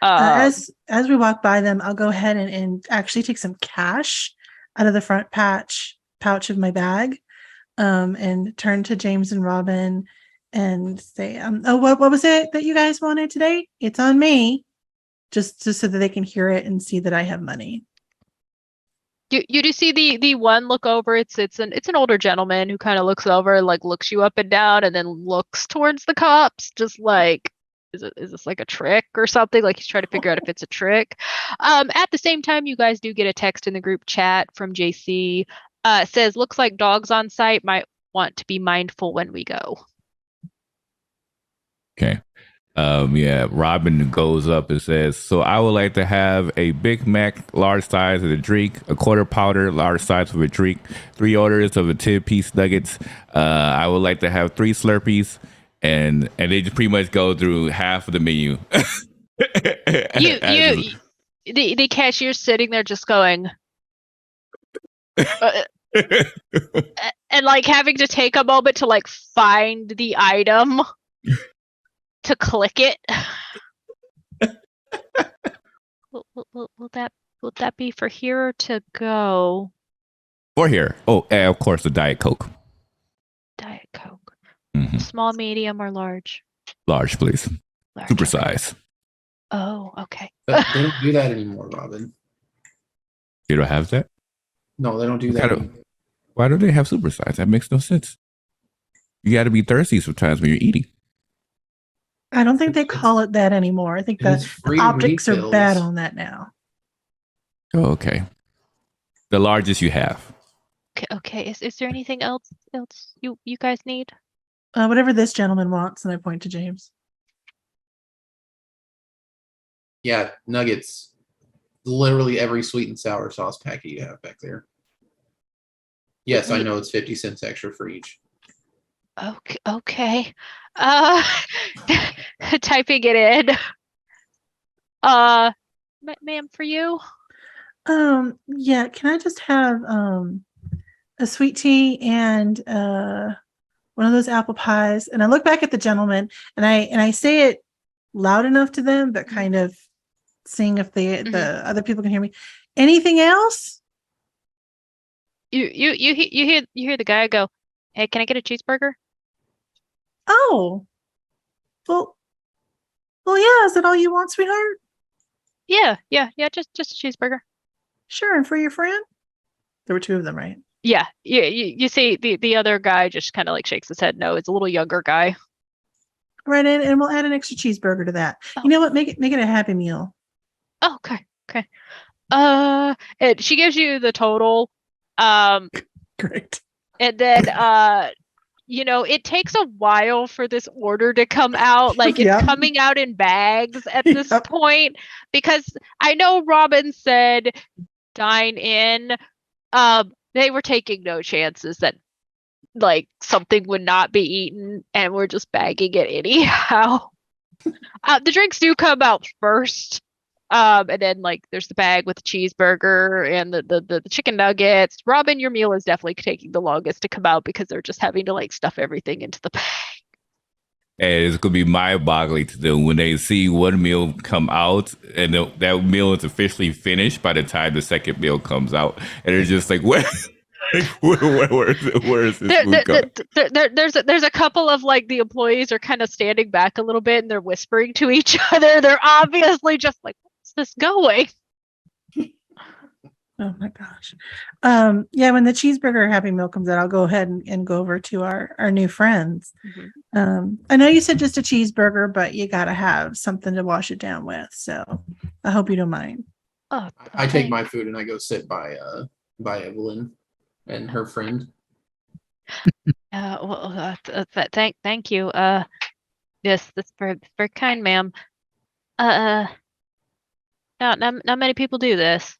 As we walk by them, I'll go ahead and actually take some cash out of the front pouch of my bag, and turn to James and Robin and say, oh, what was it that you guys wanted today? It's on me. Just so that they can hear it and see that I have money. You do see the one look over. It's an older gentleman who kind of looks over, like looks you up and down, and then looks towards the cops, just like, is this like a trick or something? Like he's trying to figure out if it's a trick. At the same time, you guys do get a text in the group chat from JC. It says, looks like dogs on site, might want to be mindful when we go. Okay. Yeah, Robin goes up and says, so I would like to have a Big Mac, large size of a drink, a quarter pounder, large size of a drink, 3 orders of a 10-piece nuggets. I would like to have 3 Slurpees, and they just pretty much go through half of the menu. The cashier's sitting there just going, and like having to take a moment to like find the item to click it. Will that be for here or to go? For here. Oh, and of course, the Diet Coke. Diet Coke. Mm-hmm. Small, medium, or large? Large, please. Large, Super okay. size. Oh, okay. But they don't do that anymore, Robin. You don't have that? No, they don't do that. Why do they have super size? That makes no sense. You got to be thirsty sometimes when you're eating. I don't think they call it that anymore. I think the optics refills are bad on that now. Oh, okay. The largest you have. Okay. Is there anything else you guys need? Whatever this gentleman wants, and I point to James. Yeah, nuggets. Literally every sweet and sour sauce packet you have back there. Yes, I know it's 50 cents extra for each. Okay. Typing it in. Ma'am, for you? Yeah, can I just have a sweet tea and one of those apple pies. And I look back at the gentleman and I say it loud enough to them, but kind of seeing if the other people can hear me. Anything else? You hear the guy go, "Hey, can I get a cheeseburger?" Oh, well, yeah. Is that all you want, sweetheart? Yeah. Just a cheeseburger. Sure. And for your friend? There were two of them, right? Yeah. You see the other guy just kind of like shakes his head. No, it's a little younger guy. Right in, and we'll add an extra cheeseburger to that. You know what? Make it a Happy Meal. Oh, okay. And she gives you the total. Great. And then it takes a while for this order to come out. Like it's coming out in bags at this point, because I know Robin said dine in. They were taking no chances that like something would not be eaten, and we're just bagging it anyhow. The drinks do come out first. And then like there's the bag with the cheeseburger and the chicken nuggets. Robin, your meal is definitely taking the longest to come out because they're just having to like stuff everything into the bag. And it's gonna be mind-boggling to them when they see one meal come out and that meal is officially finished by the time the second meal comes out, and they're just like, "Where is this food coming?" There's a couple of like the employees are kind of standing back a little bit and they're whispering to each other. They're obviously just like, "Where's this going?" Oh my gosh. Yeah, when the cheeseburger Happy Meal comes out, I'll go ahead and go over to our new friends. I know you said just a cheeseburger, but you got to have something to wash it down with. So I hope you don't mind. Oh, I take my food and I go sit by Evelyn and her friend. Thank you. Yes, that's very kind, ma'am. Not many people do this.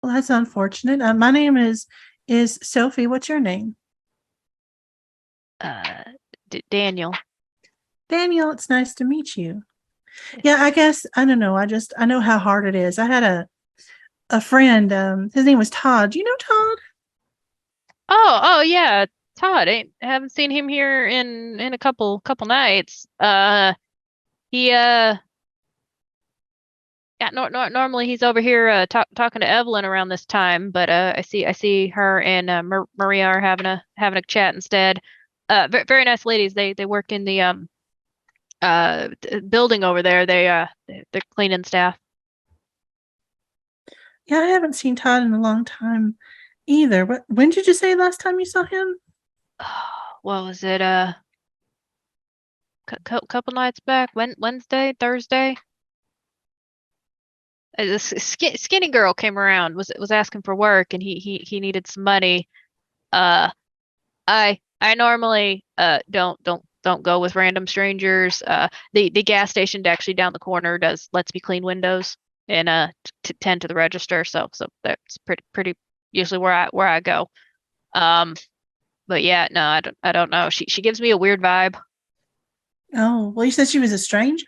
Well, that's unfortunate. My name is Sophie. What's your name? Daniel. Daniel, it's nice to meet you. Yeah, I guess I don't know. I know how hard it is. I had a friend. His name was Todd. Do you know Todd? Oh yeah, Todd. I haven't seen him here in a couple nights. He Yeah, normally he's over here talking to Evelyn around this time, but I see her and Maria are having a chat instead. Very nice ladies. They work in the building over there. They're cleaning staff. Yeah, I haven't seen Todd in a long time either. When did you say last time you saw him? What was it? Couple nights back. Wednesday, Thursday. This skinny girl came around, was asking for work, and he needed some money. I normally don't go with random strangers. The gas station actually down the corner lets me clean windows and tend to the register. So that's pretty usually where I go. But yeah, no, I don't know. She gives me a weird vibe. Oh, well, you said she was a stranger?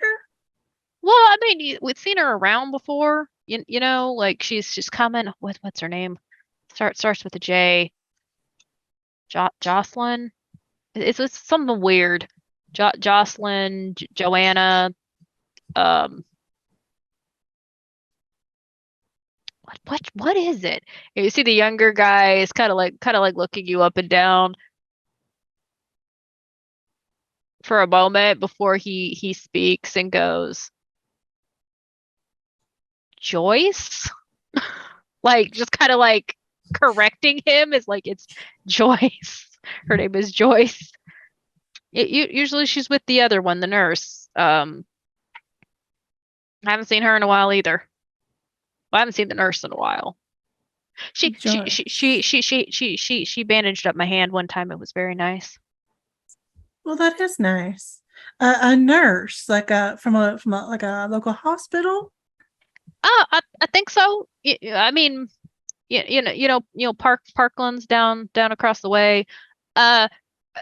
Well, I mean, we've seen her around before. You know, like she's coming. What's her name? Starts with a J. Jocelyn. It's something weird. Jocelyn, Joanna. What is it? You see the younger guy is kind of like looking you up and down for a moment before he speaks and goes, Joyce? Like just kind of like correcting him is like, it's Joyce. Her name is Joyce. Usually she's with the other one, the nurse. I haven't seen her in a while either. Well, I haven't seen the nurse in a while. She bandaged up my hand one time. It was very nice. Well, that is nice. A nurse, like from a like a local hospital. I think so. I mean, Parkland's down across the way.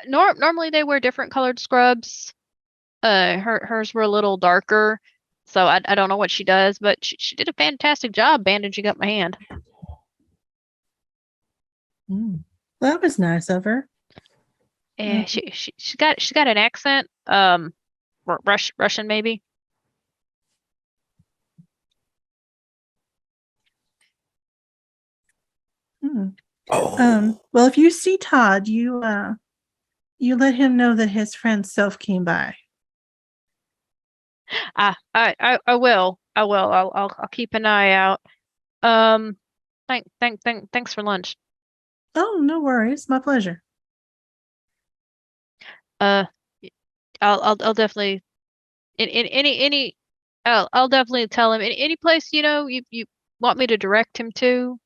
Normally they wear different colored scrubs. Hers were a little darker, so I don't know what she does, but she did a fantastic job bandaging up my hand. That was nice of her. Yeah, she got an accent. Russian maybe. Oh, Well, if you see Todd, you let him know that his friend Soph came by. I will. I'll keep an eye out. Thanks for lunch. Oh, no worries. My pleasure. Uh, I'll definitely in any I'll definitely tell him any place you want me to direct him to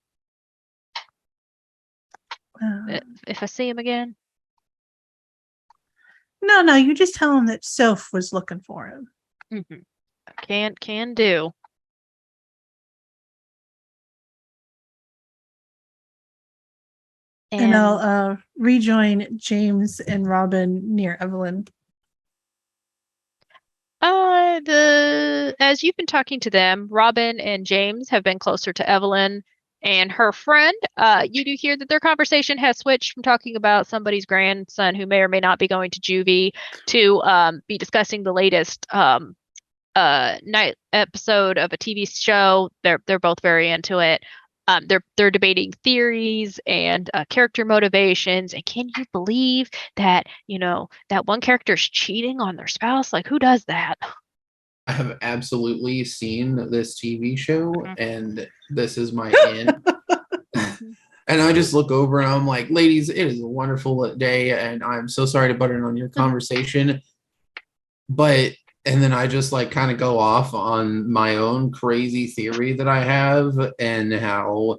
if I see him again. No, you just tell him that Soph was looking for him. Can do. And I'll rejoin James and Robin near Evelyn. As you've been talking to them, Robin and James have been closer to Evelyn and her friend. You do hear that their conversation has switched from talking about somebody's grandson who may or may not be going to juvie to be discussing the latest night episode of a TV show. They're both very into it. They're debating theories and character motivations. And can you believe that that one character is cheating on their spouse? Like, who does that? I have absolutely seen this TV show, and this is my end. And I just look over and I'm like, ladies, it is a wonderful day, and I'm so sorry to butt in on your conversation. And then I just like kind of go off on my own crazy theory that I have, and how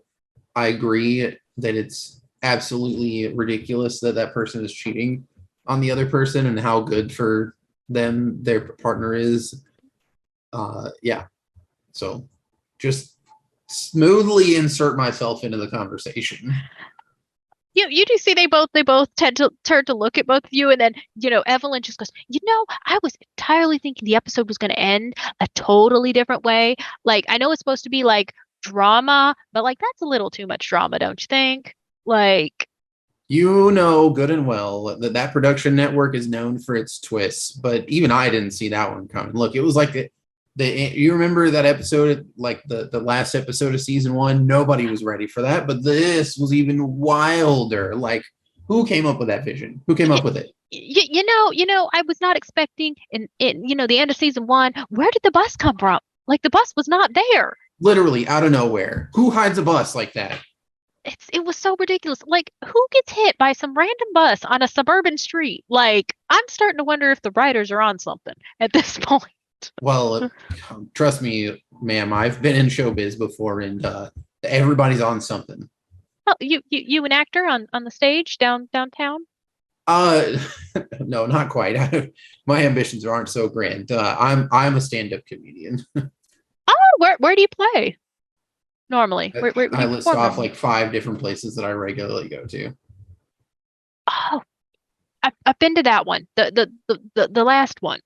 I agree that it's absolutely ridiculous that that person is cheating on the other person, and how good for them their partner is. Yeah. So just smoothly insert myself into the conversation. You do see they both tend to turn to look at both of you, and then Evelyn just goes, I was entirely thinking the episode was going to end a totally different way. Like, I know it's supposed to be like drama, but like that's a little too much drama, don't you think? Like, Good and well that production network is known for its twists, but even I didn't see that one coming. Look, it was like you remember that episode, like the last episode of season 1? Nobody was ready for that, but this was even wilder. Like, who came up with that vision? Who came up with it? I was not expecting in the end of season 1. Where did the bus come from? Like, the bus was not there. Literally out of nowhere. Who hides a bus like that? It was so ridiculous. Like, who gets hit by some random bus on a suburban street? Like, I'm starting to wonder if the writers are on something at this point. Well, trust me, ma'am, I've been in showbiz before, and everybody's on something. Oh, you an actor on the stage downtown? No, not quite. My ambitions aren't so grand. I'm a stand-up comedian. Oh, where do you play normally? Where I list off like 5 different places that I regularly go to. Oh, I've been to that one. The last one.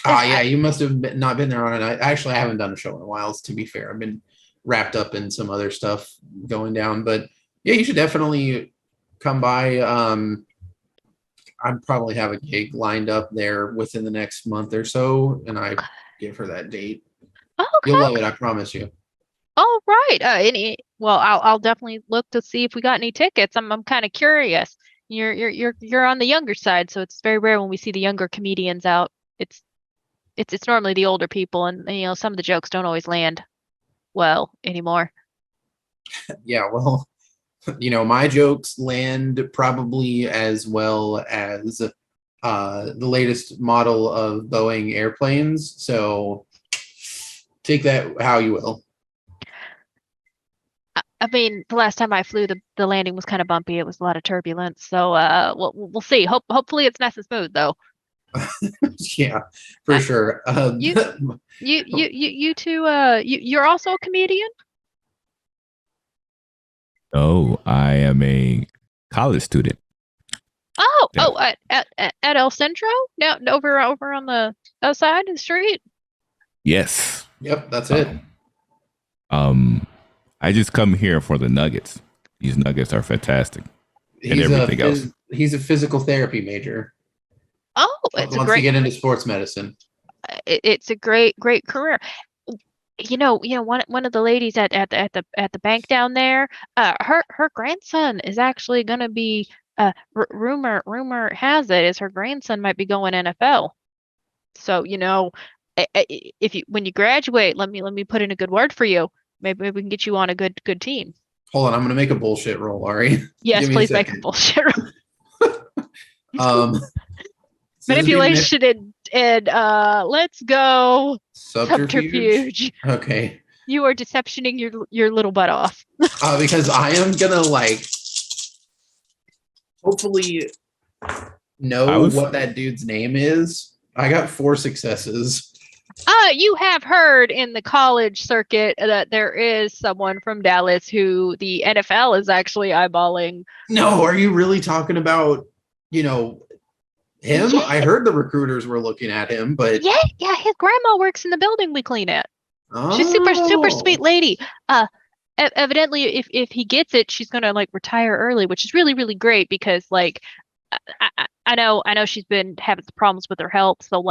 Yeah, you must have not been there on it. Actually, I haven't done a show in a while, to be fair. I've been wrapped up in some other stuff going down. But yeah, you should definitely come by. I probably have a gig lined up there within the next month or so, and I give her that date. Oh, okay. You'll love it, I promise you. All right. I'll definitely look to see if we got any tickets. I'm kind of curious. You're on the younger side, so it's very rare when we see the younger comedians out. It's normally the older people, and some of the jokes don't always land well anymore. Yeah, well, my jokes land probably as well as the latest model of Boeing airplanes. So take that how you will. I mean, the last time I flew, the landing was kind of bumpy. It was a lot of turbulence. So we'll see. Hopefully it's nice and smooth though. Yeah, for sure. You two, you're also a comedian? Oh, I am a college student. At El Centro? No, over on the other side of the street? Yes. Yep, that's it. I just come here for the nuggets. These nuggets are fantastic. He's everything else. He's a physical therapy major. Oh, it's Wants to get into sports medicine. It's a great career. One of the ladies at the bank down there, her grandson is actually going to be. Rumor has it is her grandson might be going NFL. So if you when you graduate, let me put in a good word for you. Maybe we can get you on a good team. Hold on, I'm gonna make a bullshit roll, Ari. Yes, please make a bullshit roll. Manipulation and let's go subterfuge. Okay. You are deceptioning your little butt off. Because I am gonna hopefully know what that dude's name is. I got 4 successes. You have heard in the college circuit that there is someone from Dallas who the NFL is actually eyeballing. No, are you really talking about, him? Yeah. I heard the recruiters were looking at him, but yeah, his grandma works in the building we clean at. Oh. She's super sweet lady. Evidently, if he gets it, she's gonna retire early, which is really great because I know she's been having some problems with her health. So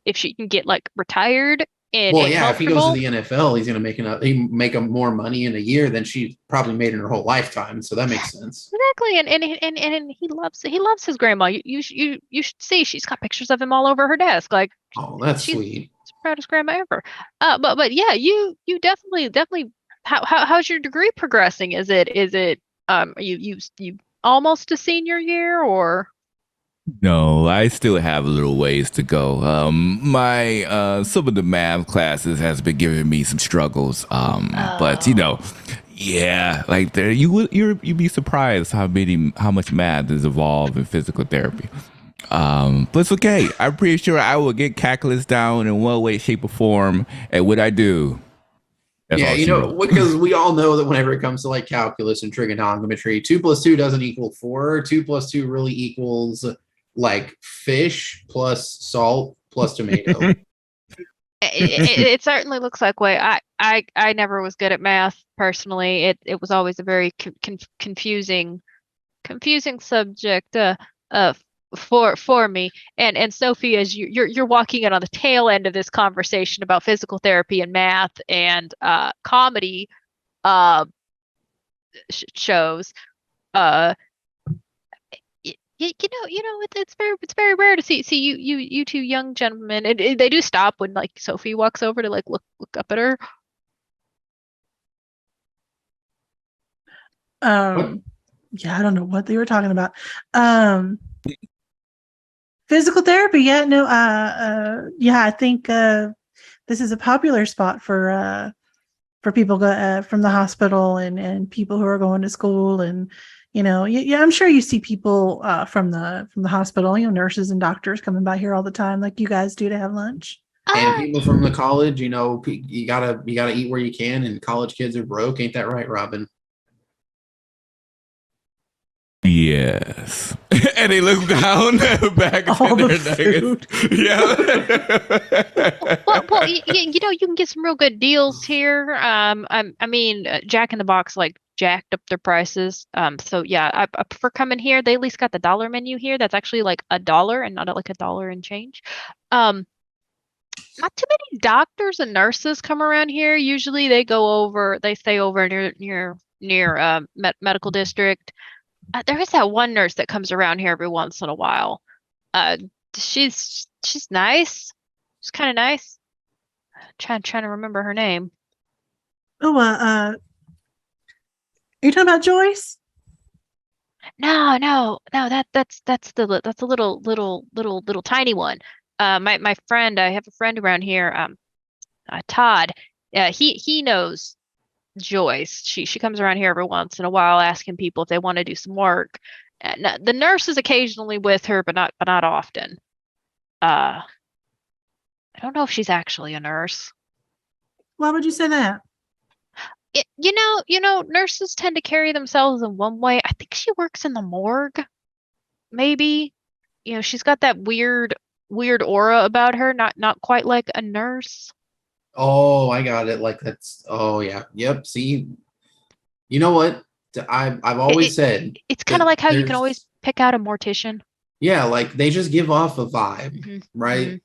if she can get retired and if he goes to the NFL, he's gonna make more money in a year than she probably made in her whole lifetime. So that makes sense. Exactly, and he loves his grandma. You should see she's got pictures of him all over her desk. Oh, that's sweet. She's the proudest grandma ever. But yeah, you definitely. How's your degree progressing? Is it you almost a senior year or? No, I still have a little ways to go. My some of the math classes has been giving me some struggles. But yeah, there you'd be surprised how much math has evolved in physical therapy. But it's okay. I'm pretty sure I will get calculus down in one way, shape, or form. And what I do. Yeah, because we all know that whenever it comes to calculus and trigonometry, 2 + 2 doesn't equal 4. 2 + 2 really equals fish plus salt plus tomato. It certainly looks like way. I never was good at math personally. It was always a very confusing subject for me. And Sophie, as you're walking in on the tail end of this conversation about physical therapy and math and comedy shows, it's very rare to see you two young gentlemen, and they do stop when Sophie walks over to look up at her. Yeah, I don't know what they were talking about. Physical therapy, yeah, no, I think this is a popular spot for people from the hospital and people who are going to school, and I'm sure you see people from the hospital, nurses and doctors coming by here all the time, like you guys do to have lunch. And people from the college, you gotta eat where you can, and college kids are broke, ain't that right, Robin? Yes. And they look down back all at the their food. Yeah. well, you can get some real good deals here. Jack in the Box jacked up their prices. So yeah, I prefer coming here. They at least got the dollar menu here. That's actually $1 and not $1 and change. Not too many doctors and nurses come around here. Usually they stay over near medical district. There is that one nurse that comes around here every once in a while. She's nice. She's kind of nice. Trying to remember her name. Oh, are you talking about Joyce? No. That's a little tiny one. My friend. I have a friend around here. Todd. He knows Joyce. She comes around here every once in a while asking people if they want to do some work. And the nurse is occasionally with her, but not often. I don't know if she's actually a nurse. Why would you say that? Nurses tend to carry themselves in one way. I think she works in the morgue. Maybe. She's got that weird aura about her, not quite like a nurse. Oh, I got it. Oh yeah. Yep. See, you know what? I've always said it's kind of like how you can there's- always pick out a mortician. Yeah, like they just give off a vibe, Mhm, right? mhm.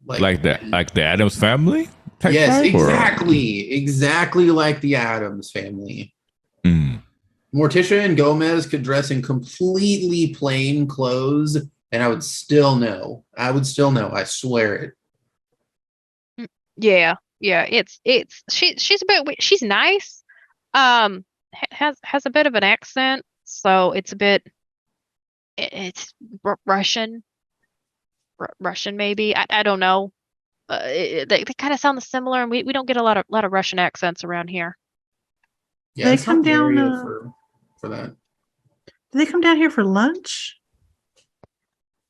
Like the Adams Family type Yes, vibe, or- exactly like the Adams Family. Mm. Morticia and Gomez could dress in completely plain clothes, and I would still know. I swear it. Yeah, it's she's a bit she's nice. Has a bit of an accent, so it's a bit it's Russian, Russian maybe. I don't know. They kind of sound similar, and we don't get a lot of Russian accents around here. Yeah, They it's come not the down, area for that. Do they come down here for lunch?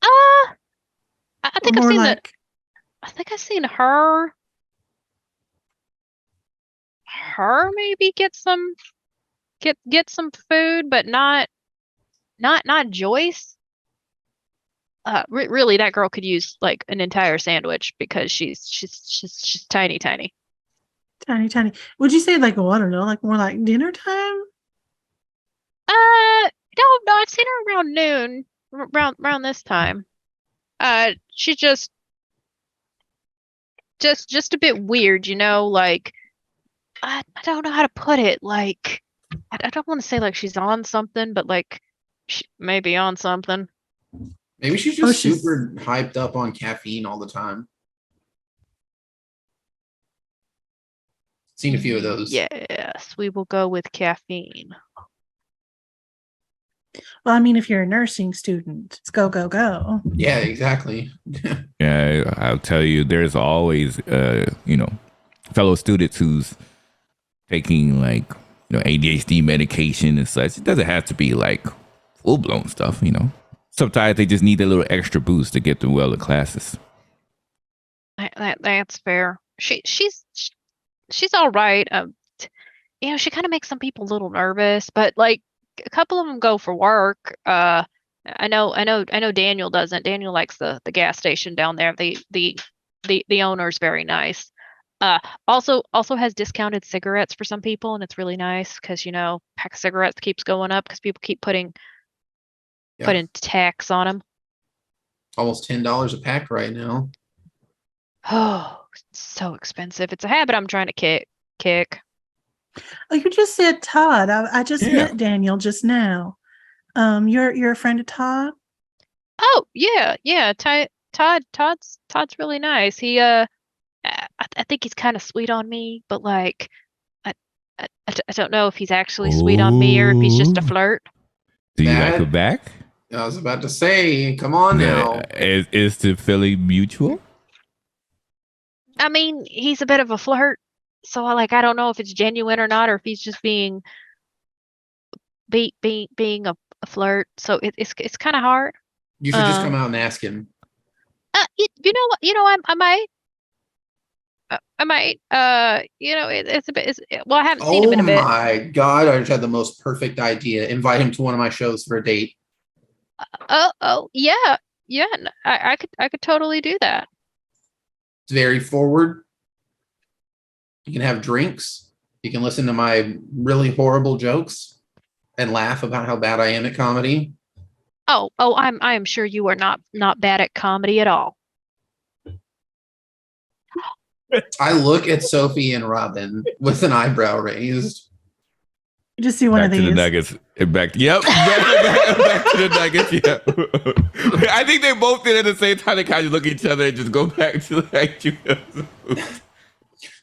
I Or think I've more seen like I think I've seen her maybe get some food, but not Joyce. Really, that girl could use like an entire sandwich because she's tiny. tiny, tiny. Would you say like, well, I don't know, like more like dinner time? No, I've seen her around noon, around this time. She's just a bit weird, you know, like I don't know how to put it. Like I don't want to say like she's on something, but like she may be on something. Maybe she's just super hyped up on caffeine all the time. Seen a few of those. Yes, we will go with caffeine. Well, I mean, if you're a nursing student, it's go, go, go. Yeah, exactly. Yeah, I'll tell you, there's always, fellow students who's taking like, ADHD medication and such. It doesn't have to be like full blown stuff, Sometimes they just need a little extra boost to get them well to classes. That's fair. She's all right. She kind of makes some people a little nervous, but like a couple of them go for work. I know Daniel doesn't. Daniel likes the gas station down there. The owner's very nice. Also has discounted cigarettes for some people, and it's really nice because pack of cigarettes keeps going up because people keep putting tax on them. Almost $10 a pack right now. Oh, so expensive. It's a habit I'm trying to kick. Oh, you just said Todd. I just met Daniel just now. You're a friend of Todd? Oh, yeah. Todd's really nice. He I think he's kind of sweet on me, but like I don't know if he's actually sweet on me or if he's just a flirt. Do you like her back? I was about to say, come on now. Is the feeling mutual? I mean, he's a bit of a flirt, so I don't know if it's genuine or not, or if he's just being a flirt. So it's kind of hard. You should just come out and ask him. You know what? I might. It's a bit. Well, I haven't seen him in a bit. Oh my God! I just had the most perfect idea. Invite him to one of my shows for a date. Yeah. I could totally do that. It's very forward. You can have drinks. You can listen to my really horrible jokes and laugh about how bad I am at comedy. I am sure you are not bad at comedy at all. I look at Sophie and Robin with an eyebrow raised. You just see one of these. Back to the Nuggets. Back to the Nuggets. Yeah. I think they both did at the same time. They kind of look at each other and just go back to like you.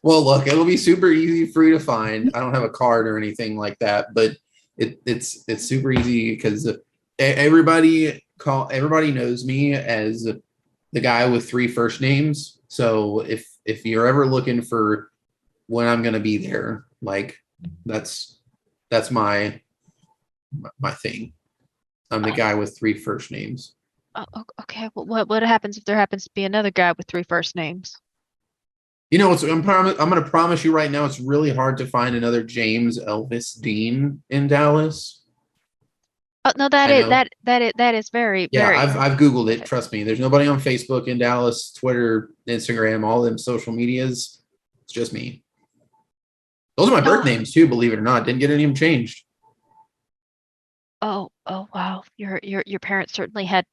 Well, look, it'll be super easy for you to find. I don't have a card or anything like that, but it's super easy because everybody knows me as the guy with 3 first names. So if you're ever looking for when I'm gonna be there, like that's my thing. I'm the guy with 3 first names. Oh, okay. Well, what happens if there happens to be another guy with 3 first names? I'm gonna promise you right now, it's really hard to find another James Elvis Dean in Dallas. Oh no, that is very Yeah, very. I've Googled it. Trust me. There's nobody on Facebook in Dallas, Twitter, Instagram, all them social medias. It's just me. Those are my birth names too, believe it or not. Didn't get any of them changed. Oh wow. Your parents certainly had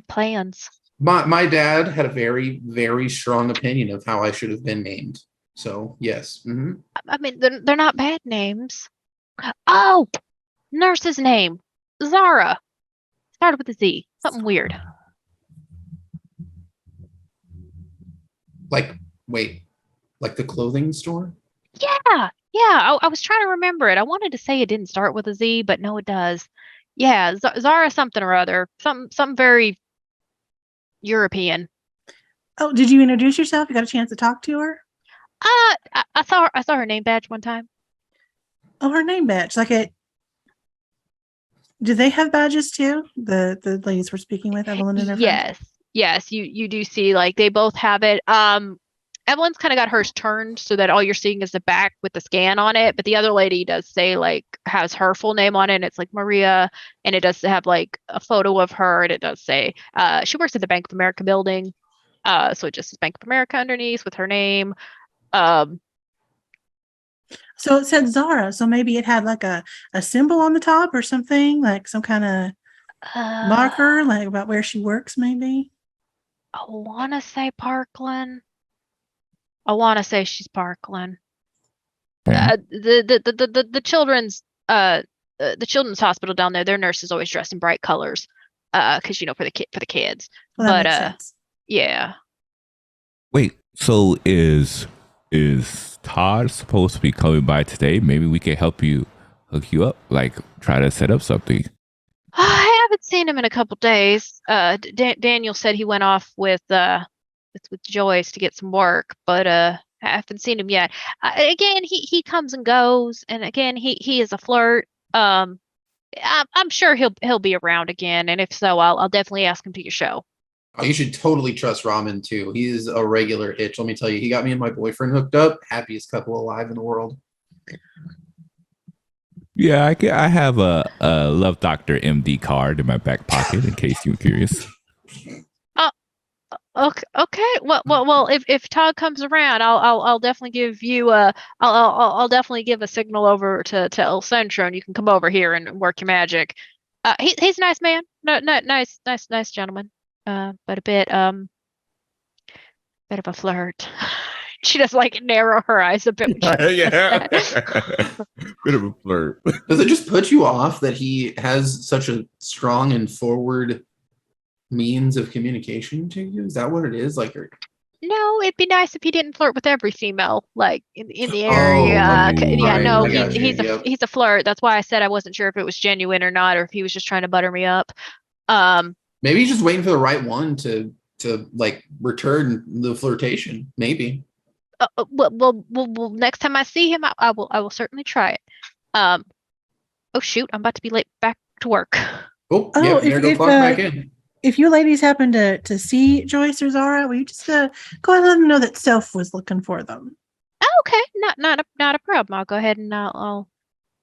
plans. My dad had a very, very strong opinion of how I should have been named. So yes. I mean, they're not bad names. Oh, nurse's name, Zara. Started with a Z. Something weird. Like, wait, like the clothing store? Yeah, yeah. I was trying to remember it. I wanted to say it didn't start with a Z, but no, it does. Yeah, Zara something or other. Something very European. Oh, did you introduce yourself? You got a chance to talk to her? I saw her name badge one time. Oh, her name badge. Like it. Do they have badges too? The ladies we're speaking with, Evelyn and her friend. Yes. You do see like they both have it. Evelyn's kind of got hers turned so that all you're seeing is the back with the scan on it, but the other lady does say like has her full name on it. And it's like Maria, and it does have like a photo of her, and it does say she works at the Bank of America building. So it just says Bank of America underneath with her name. Um, So it said Zara. So maybe it had like a symbol on the top or something, like some kind of marker, like about where she works, maybe. I want to say Parkland. I want to say she's Parkland. Okay. The children's the children's hospital down there, their nurses always dress in bright colors, because for the kids. Well, that But makes sense. yeah. Wait, so is Todd supposed to be coming by today? Maybe we can hook you up, like try to set up something. I haven't seen him in a couple days. Daniel said he went off with Joyce to get some work, but I haven't seen him yet. Again, he comes and goes, and again, he is a flirt. I'm sure he'll be around again, and if so, I'll definitely ask him to your show. Oh, you should totally trust Ramen too. He is a regular hitch. Let me tell you, he got me and my boyfriend hooked up. Happiest couple alive in the world. Yeah, I have a Love Doctor MD card in my back pocket in case you're curious. Okay. Well. If Todd comes around, I'll definitely give you I'll definitely give a signal over to El Centro, and you can come over here and work your magic. He's a nice man. No, nice gentleman. But a bit of a flirt. She does like narrow her eyes a bit. Yeah, bit of a flirt. Does it just put you off that he has such a strong and forward means of communication to you? Is that what it is? Like, no, it'd be nice if he didn't flirt with every female, like in the Oh, area. Yeah, right, no, I got you, yep. he's a flirt. That's why I said I wasn't sure if it was genuine or not, or if he was just trying to butter me up. Maybe he's just waiting for the right one to like return the flirtation. Maybe. Well, next time I see him, I will certainly try it. Oh shoot, I'm about to be late back to work. Oh, Oh, yep, there go clock back in. If you ladies happen to see Joyce or Zara, will you just go ahead and let them know that Soph was looking for them? Okay, not a problem. I'll go ahead and I'll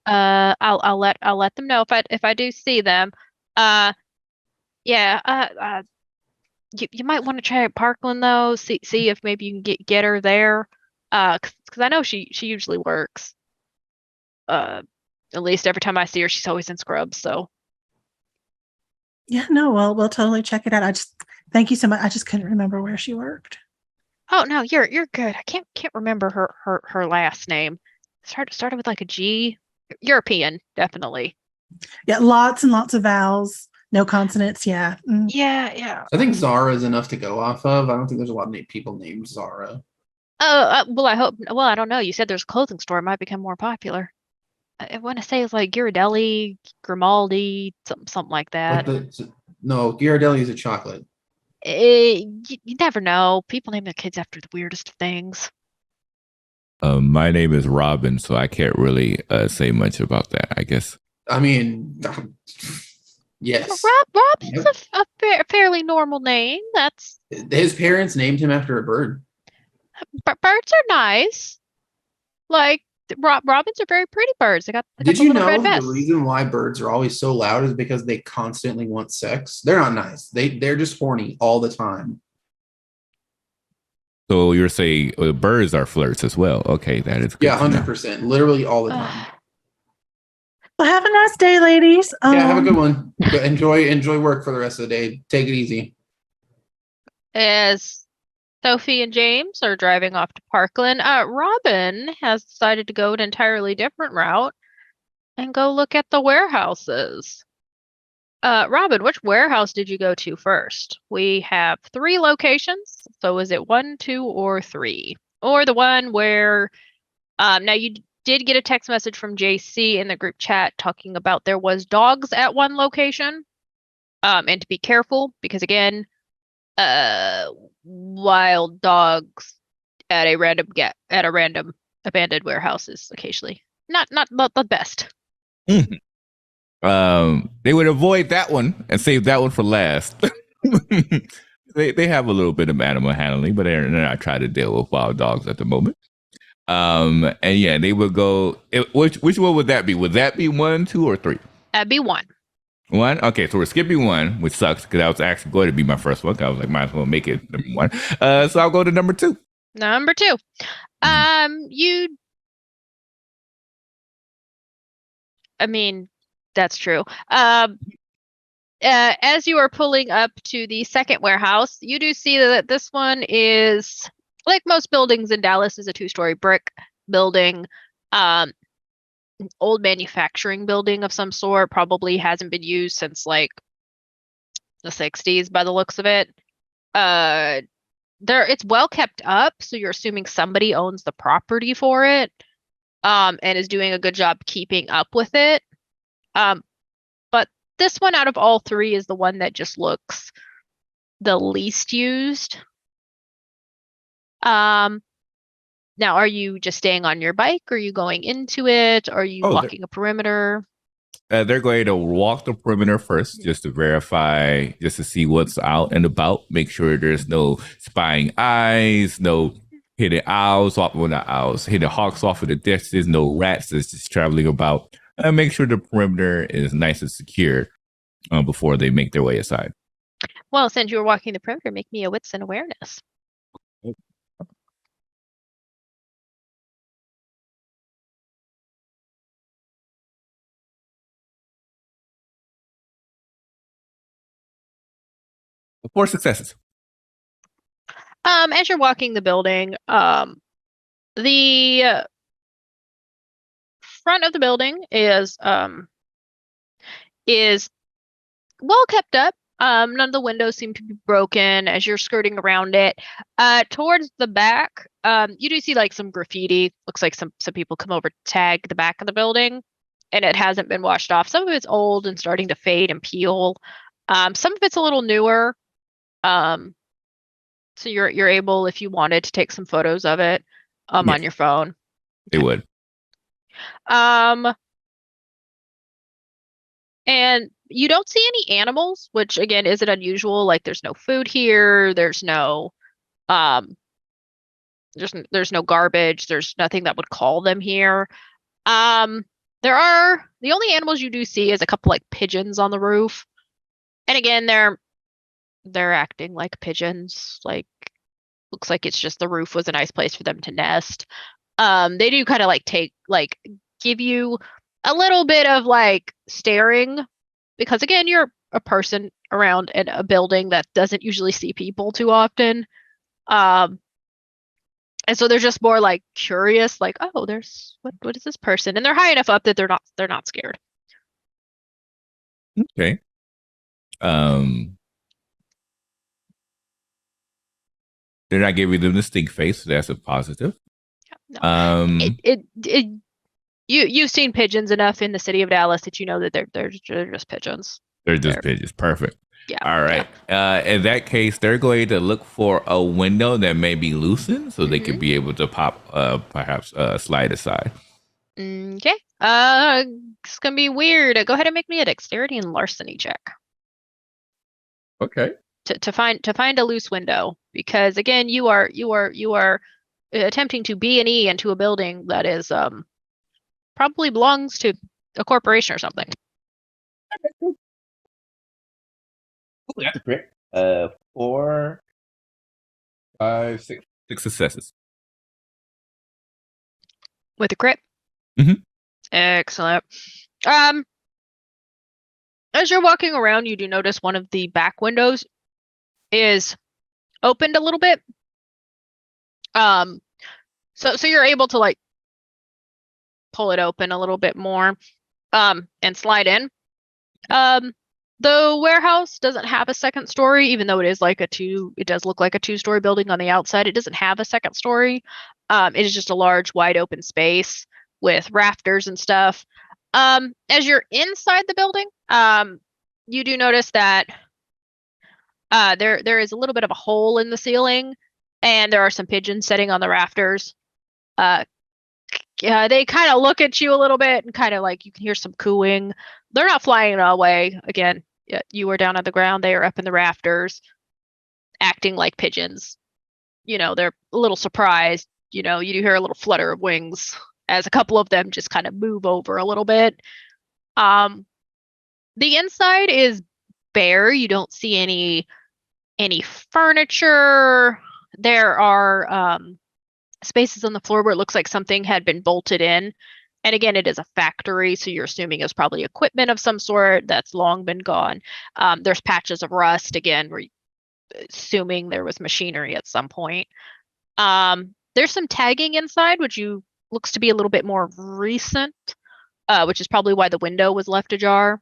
let them know if I do see them. Yeah. You might want to try at Parkland though. See if maybe you can get her there. Because I know she usually works. At least every time I see her, she's always in scrubs. So. Yeah, no, we'll totally check it out. I just thank you so much. I just couldn't remember where she worked. Oh no, you're good. I can't remember her last name. Started with like a G. European, definitely. Yeah, lots and lots of vowels, no consonants. Yeah. Mm. Yeah. I think Zara is enough to go off of. I don't think there's a lot of people named Zara. Well, I hope. Well, I don't know. You said there's a clothing store. It might become more popular. I want to say it's like Ghirardelli, Grimaldi, something like that. No, Ghirardelli is a chocolate. You never know. People name their kids after the weirdest of things. My name is Robin, so I can't really say much about that, I guess. I mean, yes. Robin's a fairly normal name. That's his parents named him after a bird. Birds are nice. Like robins are very pretty birds. They got Did the you little know red the vests. reason why birds are always so loud is because they constantly want sex? They're not nice. They're just horny all the time. So you're saying birds are flirts as well? Okay, that is good. Yeah, 100%. Literally all the time. Well, have a nice day, ladies. Yeah, have a good one. Enjoy work for the rest of the day. Take it easy. As Sophie and James are driving off to Parkland, Robin has decided to go an entirely different route and go look at the warehouses. Robin, which warehouse did you go to first? We have 3 locations. So is it 1, 2, or 3? Or the one where now you did get a text message from JC in the group chat talking about there was dogs at one location. And to be careful because again, wild dogs at a random abandoned warehouses occasionally. Not the best. They would avoid that one and save that one for last. They have a little bit of animal handling, but they're not trying to deal with wild dogs at the moment. And yeah, they would go. Which one would that be? Would that be 1, 2, or 3? That'd be 1. 1. Okay, so we're skipping 1, which sucks because that was actually going to be my first one. I was like, might as well make it number 1. So I'll go to number 2. Number 2. I mean, that's true. As you are pulling up to the second warehouse, you do see that this one is, like most buildings in Dallas, is a 2-story brick building. Old manufacturing building of some sort, probably hasn't been used since like the 60s by the looks of it. It's well kept up, so you're assuming somebody owns the property for it, and is doing a good job keeping up with it. But this one out of all 3 is the one that just looks the least used. Now, are you just staying on your bike? Are you going into it? Are you walking a perimeter? They're going to walk the perimeter first just to verify, just to see what's out and about. Make sure there's no spying eyes, no hidden owls, not owls, hidden hawks off of the distance, no rats that's just traveling about. Make sure the perimeter is nice and secure before they make their way aside. Well, since you're walking the perimeter, make me a wits and awareness. Four successes. As you're walking the building, the front of the building is well kept up. None of the windows seem to be broken as you're skirting around it. Towards the back, you do see like some graffiti. Looks like some people come over to tag the back of the building, and it hasn't been washed off. Some of it's old and starting to fade and peel. Some of it's a little newer. So you're able, if you wanted, to take some photos of it on your phone. It would. And you don't see any animals, which again isn't unusual. Like there's no food here. There's no there's no garbage. There's nothing that would call them here. The only animals you do see is a couple like pigeons on the roof. And again, they're acting like pigeons. Like looks like it's just the roof was a nice place for them to nest. They do kind of like give you a little bit of like staring because again, you're a person around in a building that doesn't usually see people too often. And so they're just more like curious, like, oh, there's what is this person? And they're high enough up that they're not scared. Okay. They're not giving them the stink face, so that's a positive. No. You've seen pigeons enough in the city of Dallas that you know that they're just pigeons. They're just pigeons. Perfect. Yeah. All right. Yeah. In that case, they're going to look for a window that may be loosened so they could be able to pop, perhaps slide aside. Okay. It's gonna be weird. Go ahead and make me a dexterity and larceny check. Okay. To find a loose window, because again, you are attempting to B&E into a building that is probably belongs to a corporation or something. That's a crit. 4, 5, 6. 6 successes. With a crit? Mm-hmm. Excellent. As you're walking around, you do notice one of the back windows is opened a little bit. So you're able to like pull it open a little bit more, and slide in. The warehouse doesn't have a second story, even though it is like it does look like a 2-story building on the outside. It doesn't have a second story. It is just a large, wide open space with rafters and stuff. As you're inside the building, you do notice that there is a little bit of a hole in the ceiling, and there are some pigeons sitting on the rafters. They kind of look at you a little bit and kind of like you can hear some cooing. They're not flying away. Again, you are down on the ground. They are up in the rafters, acting like pigeons. They're a little surprised. You do hear a little flutter of wings as a couple of them just kind of move over a little bit. The inside is bare. You don't see any furniture. There are spaces on the floor where it looks like something had been bolted in. And again, it is a factory, so you're assuming it's probably equipment of some sort that's long been gone. There's patches of rust, again, we're assuming there was machinery at some point. There's some tagging inside, which looks to be a little bit more recent, which is probably why the window was left ajar.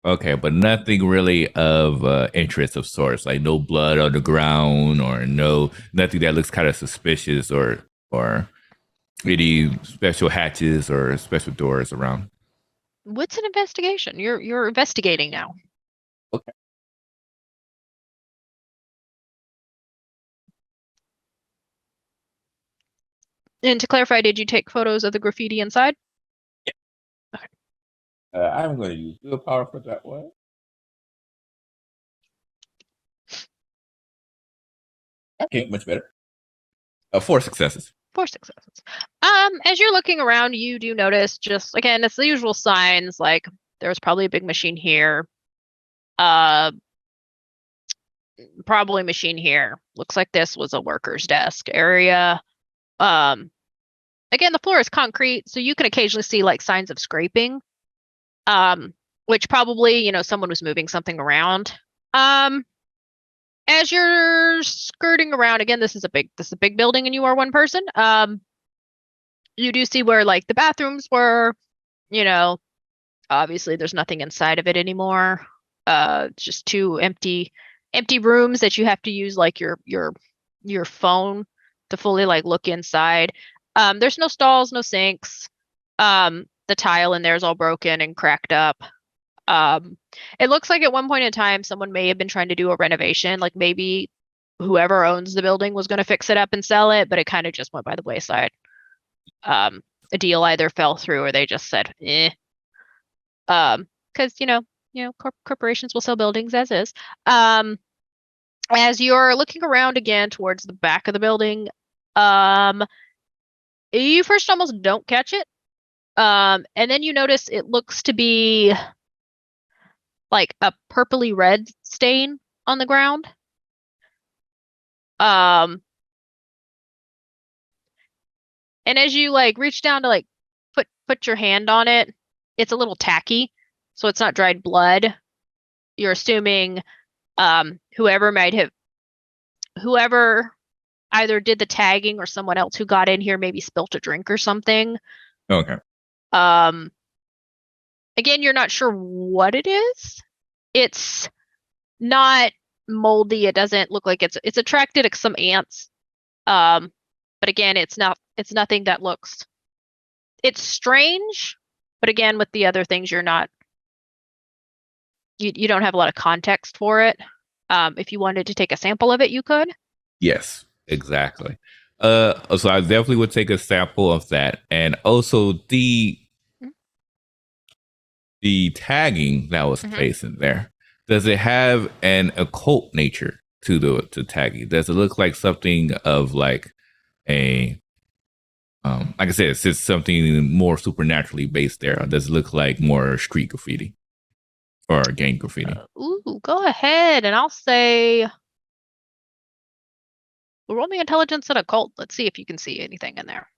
Okay, but nothing really of interest of sorts, like no blood on the ground or nothing that looks kind of suspicious or any special hatches or special doors around. What's an investigation? You're investigating now. Okay. And to clarify, did you take photos of the graffiti inside? Yeah. Okay. I'm going to use willpower for that one. Okay, much better. 4 successes. 4 successes. As you're looking around, you do notice just, again, it's the usual signs, like there's probably a big machine here. Probably a machine here. Looks like this was a worker's desk area. Again, the floor is concrete, so you can occasionally see like signs of scraping. Which probably, someone was moving something around. As you're skirting around, again, this is a big building and you are one person. You do see where like the bathrooms were, obviously there's nothing inside of it anymore. Just 2 empty rooms that you have to use like your phone to fully like look inside. There's no stalls, no sinks. The tile in there is all broken and cracked up. It looks like at one point in time, someone may have been trying to do a renovation. Like maybe whoever owns the building was going to fix it up and sell it, but it kind of just went by the wayside. A deal either fell through or they just said, eh. Because, corporations will sell buildings as is. As you're looking around again towards the back of the building, you first almost don't catch it. And then you notice it looks to be like a purpley red stain on the ground. And as you like reach down to like put your hand on it, it's a little tacky, so it's not dried blood. You're assuming whoever either did the tagging or someone else who got in here maybe spilt a drink or something. Okay. Again, you're not sure what it is. It's not moldy. It doesn't look like it's attracted some ants. But again, it's nothing that looks. It's strange, but again, with the other things, you don't have a lot of context for it. If you wanted to take a sample of it, you could. Yes, exactly. So I definitely would take a sample of that, and also the tagging that was placed in there. Does it have an occult nature to tagging? Does it look like something of like a like I said, it's just something more supernaturally based there? Or does it look like more street graffiti or gang graffiti? Ooh, go ahead, and I'll say, roll me intelligence and occult. Let's see if you can see anything in there.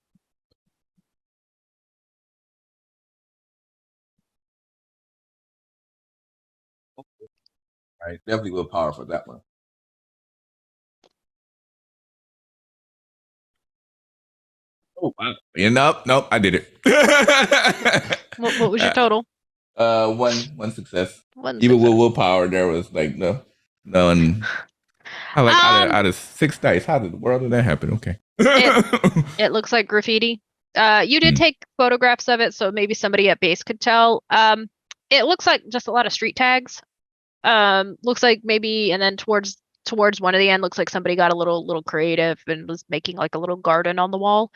All right, definitely willpower for that one. Oh, wow. Yeah, nope, I did it. What was your total? One success. One Even with success. willpower, there was like none. I like out of 6 dice. How did the world did that happen? Okay. It looks like graffiti. You did take photographs of it, so maybe somebody at base could tell. It looks like just a lot of street tags. Looks like maybe, and then towards one of the end, looks like somebody got a little creative and was making like a little garden on the wall.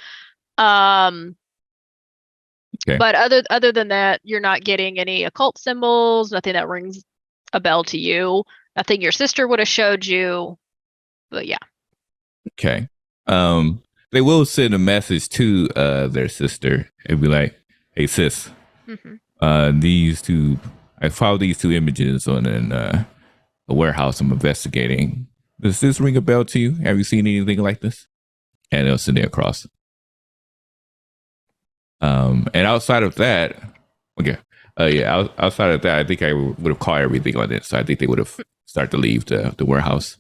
Okay. But other than that, you're not getting any occult symbols, nothing that rings a bell to you, nothing your sister would have showed you. But yeah. Okay. They will send a message to their sister and be like, "Hey sis, these two, I found these 2 images on a warehouse I'm investigating. Does this ring a bell to you? Have you seen anything like this?" And they'll send it across. And outside of that, okay, outside of that, I think I would have caught everything on it. So I think they would have started to leave the warehouse.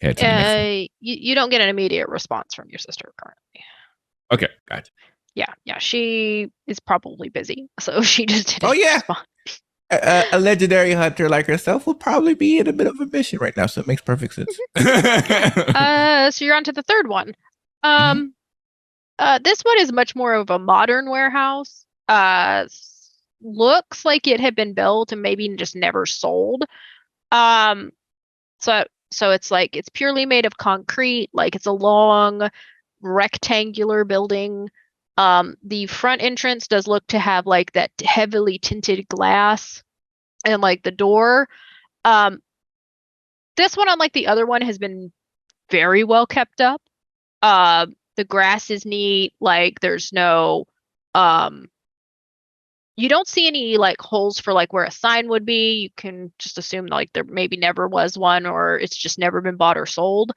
Head to the next one. You don't get an immediate response from your sister currently. Okay, gotcha. Yeah, she is probably busy, so she just didn't respond. A legendary hunter like herself will probably be in a bit of a mission right now, so it makes perfect sense. So you're on to the third one. This one is much more of a modern warehouse. Looks like it had been built and maybe just never sold. So it's like it's purely made of concrete, like it's a long rectangular building. The front entrance does look to have like that heavily tinted glass and like the door. This one, unlike the other one, has been very well kept up. The grass is neat, like there's no you don't see any like holes for like where a sign would be. You can just assume like there maybe never was one or it's just never been bought or sold.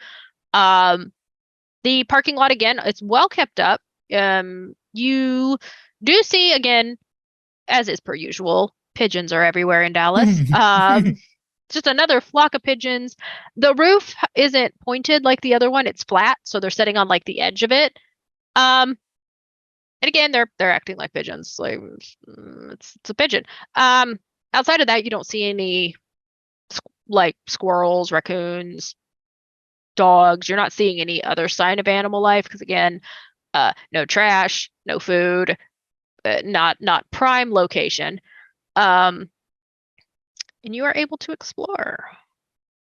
The parking lot, again, it's well kept up. You do see, again, as is per usual, pigeons are everywhere in Dallas. Just another flock of pigeons. The roof isn't pointed like the other one, it's flat, so they're sitting on like the edge of it. And again, they're acting like pigeons. Like it's a pigeon. Outside of that, you don't see any like squirrels, raccoons, dogs. You're not seeing any other sign of animal life because again, no trash, no food, not prime location. And you are able to explore.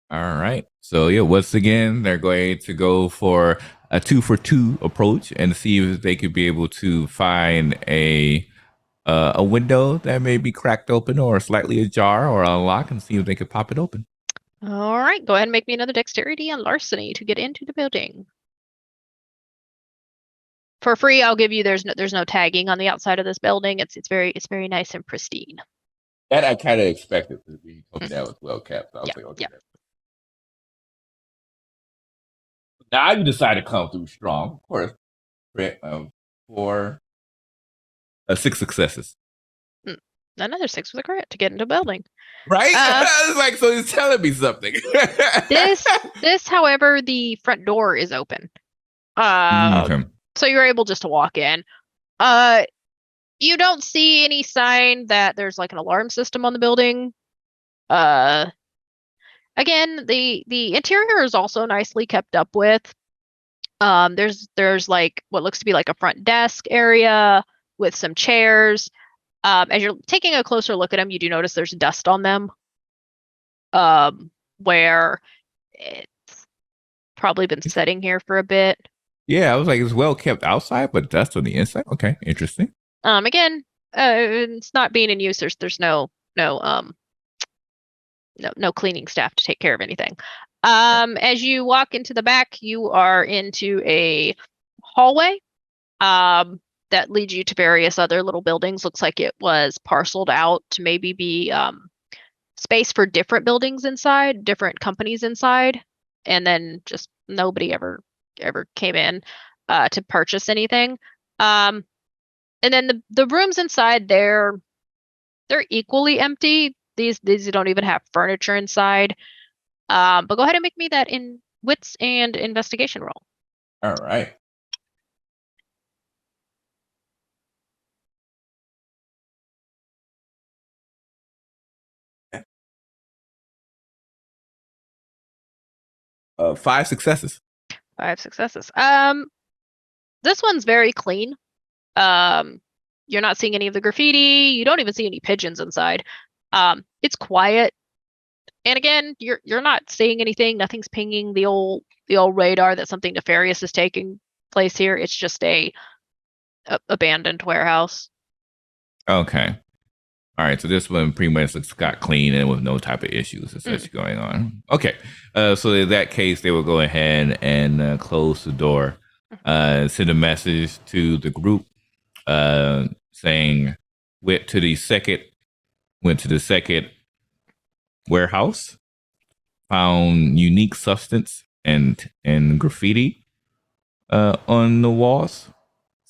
All right. So yeah, once again, they're going to go for a 2-for-2 approach and see if they could be able to find a window that may be cracked open or slightly ajar or unlocked and see if they could pop it open. All right, go ahead and make me another dexterity and larceny to get into the building. For free, I'll give you. There's no tagging on the outside of this building. It's very nice and pristine. That I kind of expected to be. Okay, that was well kept. So I was like, okay. Yeah. Now you decide to come through strong, of course. For 6 successes. Another 6 was a crit to get into the building. Right? I was like, so he's telling me something. This, however, the front door is open. Okay. So you're able just to walk in. You don't see any sign that there's like an alarm system on the building. Again, the interior is also nicely kept up with. There's like what looks to be like a front desk area with some chairs. As you're taking a closer look at them, you do notice there's dust on them. Where it's probably been sitting here for a bit. Yeah, I was like, it's well kept outside, but dust on the inside. Okay, interesting. Again, it's not being in use. There's no cleaning staff to take care of anything. As you walk into the back, you are into a hallway. That leads you to various other little buildings. Looks like it was parceled out to maybe be space for different buildings inside, different companies inside, and then just nobody ever came in to purchase anything. And then the rooms inside they're equally empty. These don't even have furniture inside. But go ahead and make me that in wits and investigation roll. All right. Five successes. 5 successes. This one's very clean. You're not seeing any of the graffiti. You don't even see any pigeons inside. It's quiet. And again, you're not seeing anything. Nothing's pinging the old radar that something nefarious is taking place here. It's just a abandoned warehouse. Okay. All right. So this one pretty much looks got clean and with no type of issues essentially going on. Okay. So in that case, they will go ahead and close the door. Send a message to the group saying went to the second warehouse, found unique substance and graffiti on the walls.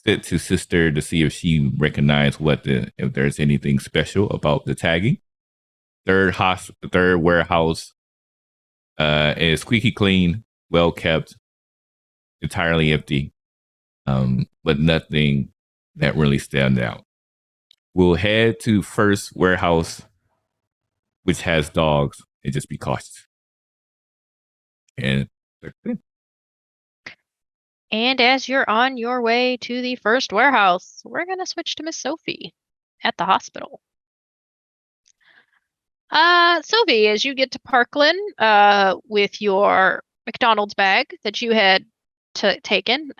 Said to sister to see if she recognized if there's anything special about the tagging. Third warehouse is squeaky clean, well kept, entirely empty, but nothing that really stands out. We'll head to first warehouse, which has dogs, and just be cautious. And as you're on your way to the first warehouse, we're going to switch to Miss Sophie at the hospital. Sophie, as you get to Parkland with your McDonald's bag that you had taken,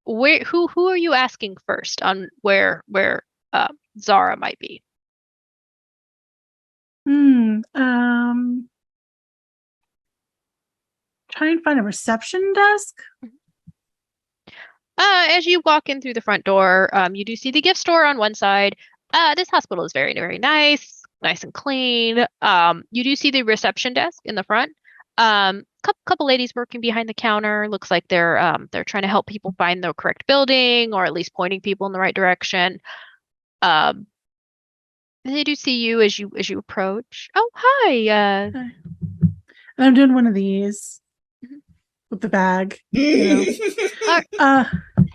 who are you asking first on where Zara might be? Try and find a reception desk. As you walk in through the front door, you do see the gift store on one side. This hospital is very, very nice and clean. You do see the reception desk in the front. Couple ladies working behind the counter. Looks like they're trying to help people find the correct building, or at least pointing people in the right direction. They do see you as you approach. Oh, hi. Hi. And I'm doing one of these with the bag. You know.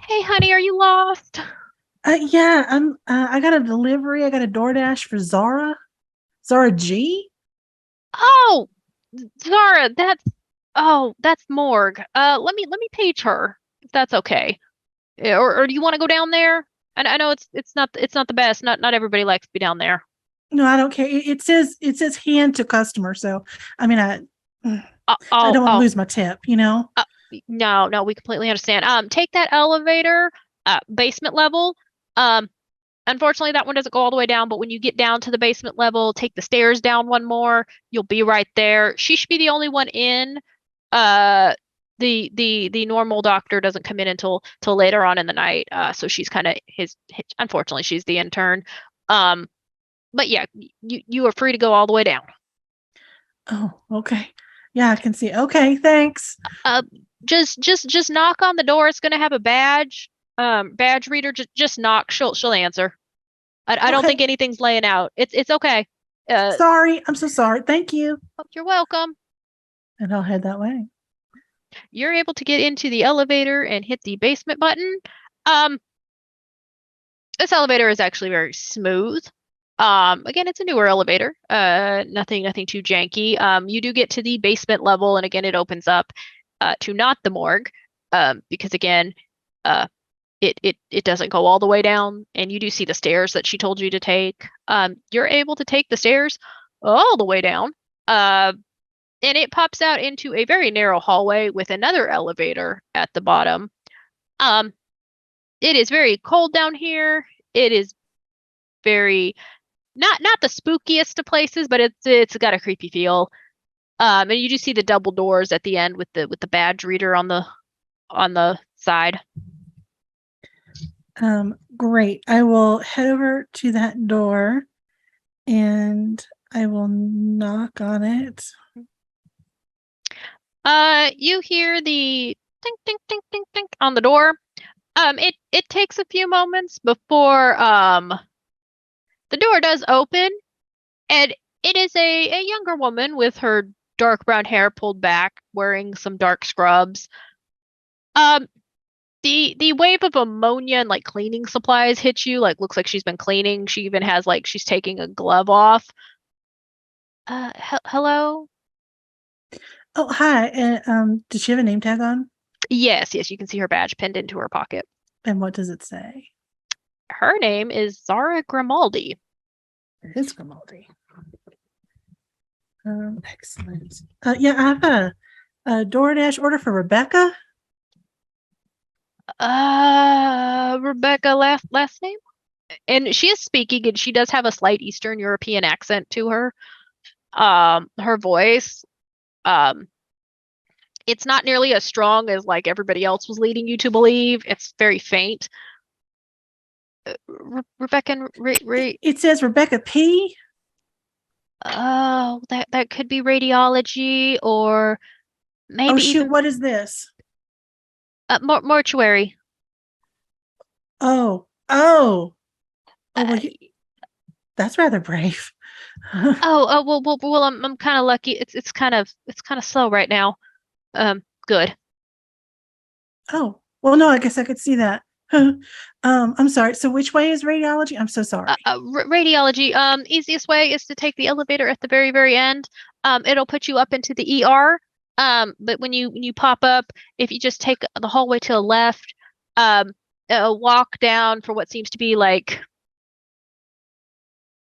Hey, honey, are you lost? Yeah, I got a delivery. I got a DoorDash for Zara G. Oh, Zara, that's Morgue. Let me page her if that's okay. Or do you want to go down there? And I know it's not the best. Not everybody likes to be down there. No, I don't care. It says hand to customer. So I mean, I don't want to lose my tip. You know. No, we completely understand. Take that elevator, basement level. Unfortunately, that one doesn't go all the way down, but when you get down to the basement level, take the stairs down one more. You'll be right there. She should be the only one in. The normal doctor doesn't come in until later on in the night. So she's kind of unfortunately, she's the intern. But yeah, you are free to go all the way down. Oh, okay. Yeah, I can see. Okay, thanks. Just knock on the door. It's gonna have a badge reader. Just knock. She'll answer. I don't think anything's laying out. It's okay. Sorry, I'm so sorry. Thank you. You're welcome. And I'll head that way. You're able to get into the elevator and hit the basement button. This elevator is actually very smooth. Again, it's a newer elevator. Nothing too janky. You do get to the basement level, and again, it opens up to not the morgue, because again, it doesn't go all the way down, and you do see the stairs that she told you to take. You're able to take the stairs all the way down, and it pops out into a very narrow hallway with another elevator at the bottom. It is very cold down here. It is very not the spookiest of places, but it's got a creepy feel. And you do see the double doors at the end with the badge reader on the side. Great. I will head over to that door and I will knock on it. You hear the tink tink tink tink tink on the door. It takes a few moments before the door does open, and It is a younger woman with her dark brown hair pulled back, wearing some dark scrubs. Um, the wave of ammonia and like cleaning supplies hits you. Like looks like she's been cleaning. She even has like she's taking a glove off. Hello? Oh, hi. Did she have a name tag on? Yes, you can see her badge pinned into her pocket. And what does it say? Her name is Zara Grimaldi. It is Grimaldi. Excellent. Yeah, I have a DoorDash order for Rebecca. Rebecca last name? And she is speaking and she does have a slight Eastern European accent to her. Her voice, it's not nearly as strong as like everybody else was leading you to believe. It's very faint. Rebecca, It says Rebecca P. oh, that could be radiology or maybe Oh shoot, even what is this? mortuary. Oh, well, that's rather brave. Well, I'm kind of lucky. It's kind of slow right now. Good. Oh, well, no, I guess I could see that. I'm sorry. So which way is radiology? I'm so sorry. Radiology. Easiest way is to take the elevator at the very, very end. It'll put you up into the ER. But when you pop up, if you just take the hallway to the left, walk down for what seems to be like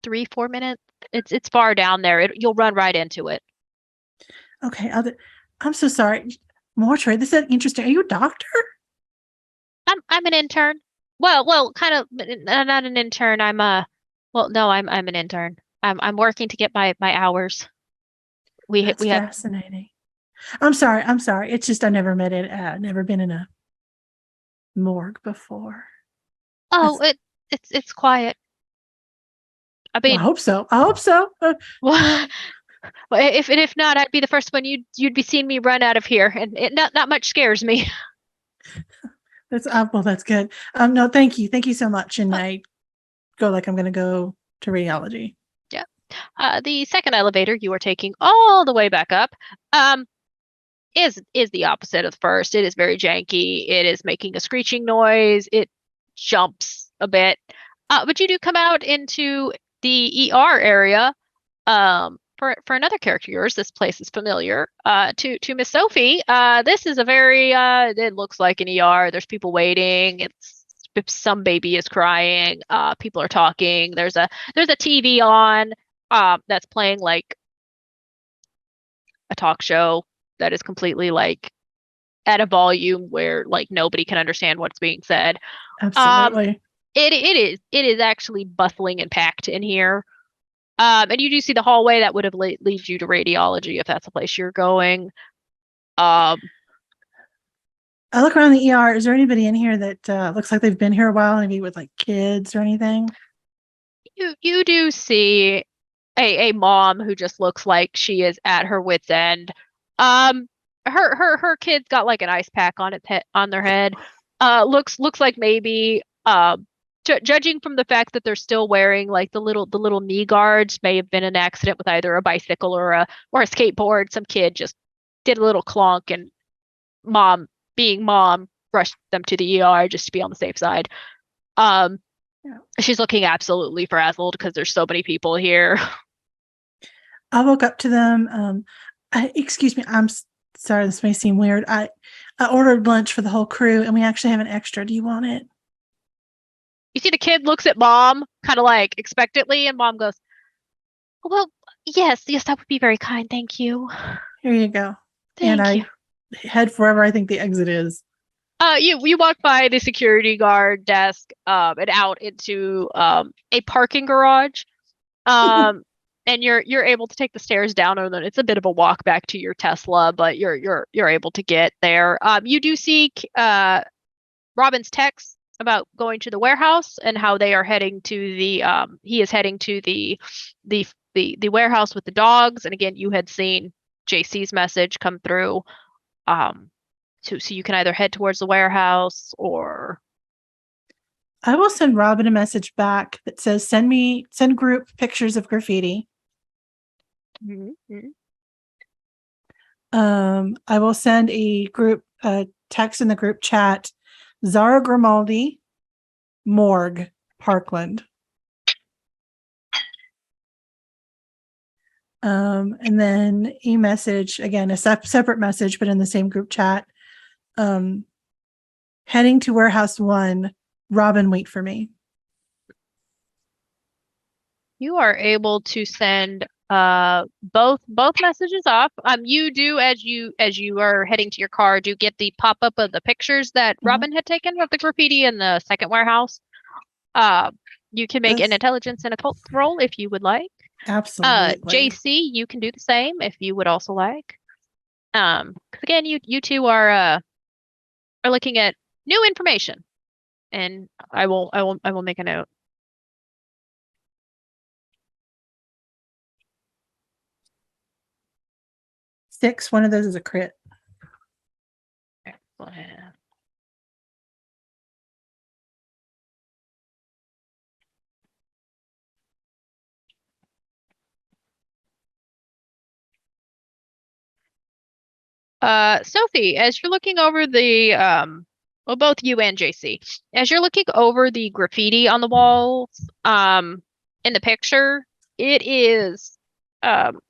3-4 minutes. It's far down there. You'll run right into it. Okay. I'm so sorry. Mortuary. This is interesting. Are you a doctor? I'm an intern. Well, kind of not an intern. Well, no, I'm an intern. I'm working to get my hours. That's We have fascinating. I'm sorry. It's just I've never met it. Never been in a morgue before. it's quiet. I Well, mean, I hope so. well, if not, I'd be the first one you'd be seeing me run out of here, and it not much scares me. That's well, that's good. No, thank you so much. And I go like I'm going to go to radiology. Yeah. The second elevator you are taking all the way back up, is the opposite of the first. It is very janky. It is making a screeching noise. It jumps a bit. But you do come out into the ER area. For another character of yours, this place is familiar. To Miss Sophie, this is a very it looks like an ER. There's people waiting. It's some baby is crying. People are talking. There's a TV on that's playing like a talk show that is completely like at a volume where like nobody can understand what's being said. Absolutely. It is actually bustling and packed in here. And you do see the hallway that would have lead you to radiology if that's the place you're going. I look around the ER. Is there anybody in here that looks like they've been here a while, maybe with like kids or anything? You do see a mom who just looks like she is at her wit's end. Her kid's got like an ice pack on their head. Looks like maybe judging from the fact that they're still wearing like the little knee guards, may have been an accident with either a bicycle or a skateboard. Some kid just did a little clonk, and mom, being mom, rushed them to the ER just to be on the safe side. She's looking absolutely frazzled because there's so many people here. I woke up to them. Excuse me, I'm sorry, this may seem weird. I ordered lunch for the whole crew, and we actually have an extra. Do you want it? You see the kid looks at mom kind of like expectantly, and mom goes, well, yes, that would be very kind. Thank you. Here you go. Thank and you. I head for wherever I think the exit is. You walk by the security guard desk, and out into a parking garage. And you're able to take the stairs down, and then it's a bit of a walk back to your Tesla, but you're able to get there. You do see Robin's text about going to the warehouse and how they are heading to the he is heading to the warehouse with the dogs. And again, you had seen JC's message come through. So you can either head towards the warehouse or I will send Robin a message back that says send group pictures of graffiti. Mm-hmm. I will send a group text in the group chat. Zara Grimaldi, Morgue, Parkland. And then a message, again, a separate message, but in the same group chat. Heading to warehouse 1, Robin, wait for me. You are able to send both messages off. You do as you are heading to your car, do get the pop-up of the pictures that Robin had taken of the graffiti in the second warehouse. You can make an intelligence and occult roll if you would like. Absolutely. JC, you can do the same if you would also like. 'Cause again, you two are looking at new information, and I will make a note. 6, one of those is a crit. Excellent. Sophie, as you're looking over the well, both you and JC, as you're looking over the graffiti on the walls, in the picture, it is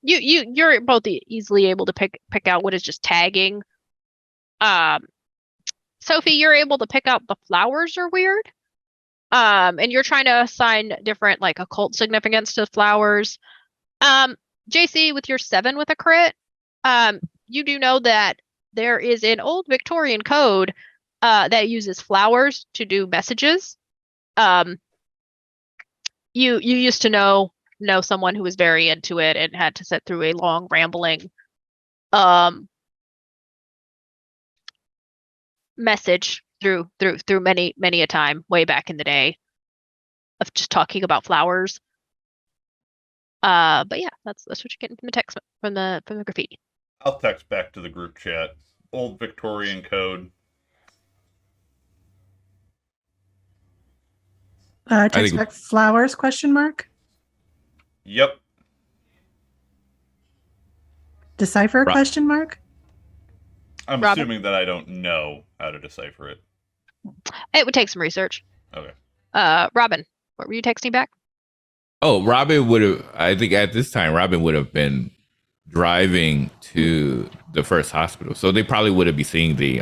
you're both easily able to pick out what is just tagging. Sophie, you're able to pick out the flowers are weird. And you're trying to assign different like occult significance to flowers. JC, with your 7 with a crit, you do know that there is an old Victorian code that uses flowers to do messages. You used to know someone who was very into it and had to sit through a long rambling message through many a time way back in the day of just talking about flowers. But yeah, that's what you're getting from the text from the graffiti. I'll text back to the group chat. Old Victorian code. Text back flowers, question mark. Yep. Decipher, question mark. I'm assuming that I don't know how to decipher it. It would take some research. Okay. Robin, what were you texting back? Oh, Robin would have, I think at this time, Robin would have been driving to the first hospital. So they probably would have been seeing the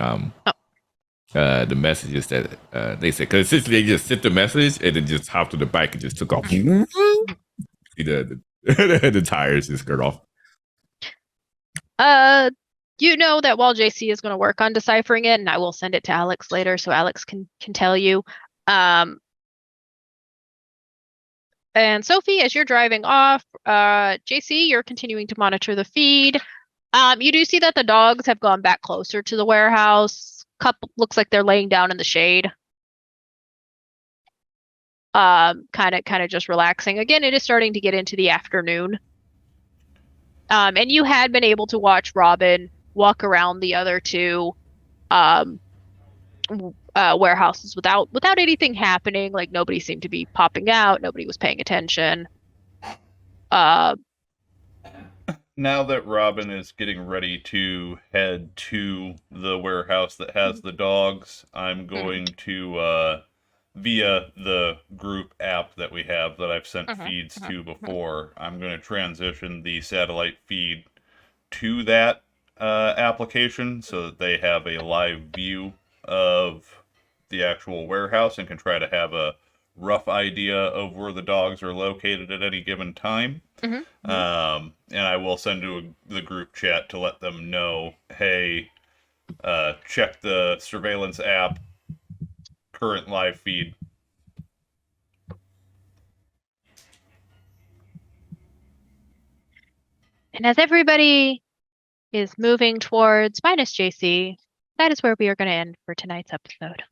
messages that they said. Because essentially they just sent the message and then just hopped on the bike and just took off. the tires just skirt off. You know that while JC is going to work on deciphering it, and I will send it to Alex later so Alex can tell you. And Sophie, as you're driving off, JC, you're continuing to monitor the feed. You do see that the dogs have gone back closer to the warehouse. Couple looks like they're laying down in the shade. Kind of just relaxing. Again, it is starting to get into the afternoon. And you had been able to watch Robin walk around the other 2 warehouses without anything happening. Like nobody seemed to be popping out. Nobody was paying attention. Now that Robin is getting ready to head to the warehouse that has the dogs, I'm going to, via the group app that we have that I've sent feeds to before, I'm going to transition the satellite feed to that application so that they have a live view of the actual warehouse and can try to have a rough idea of where the dogs are located at any given time. And I will send to the group chat to let them know, hey, check the surveillance app, current live feed. And as everybody is moving towards minus JC, that is where we are going to end for tonight's episode.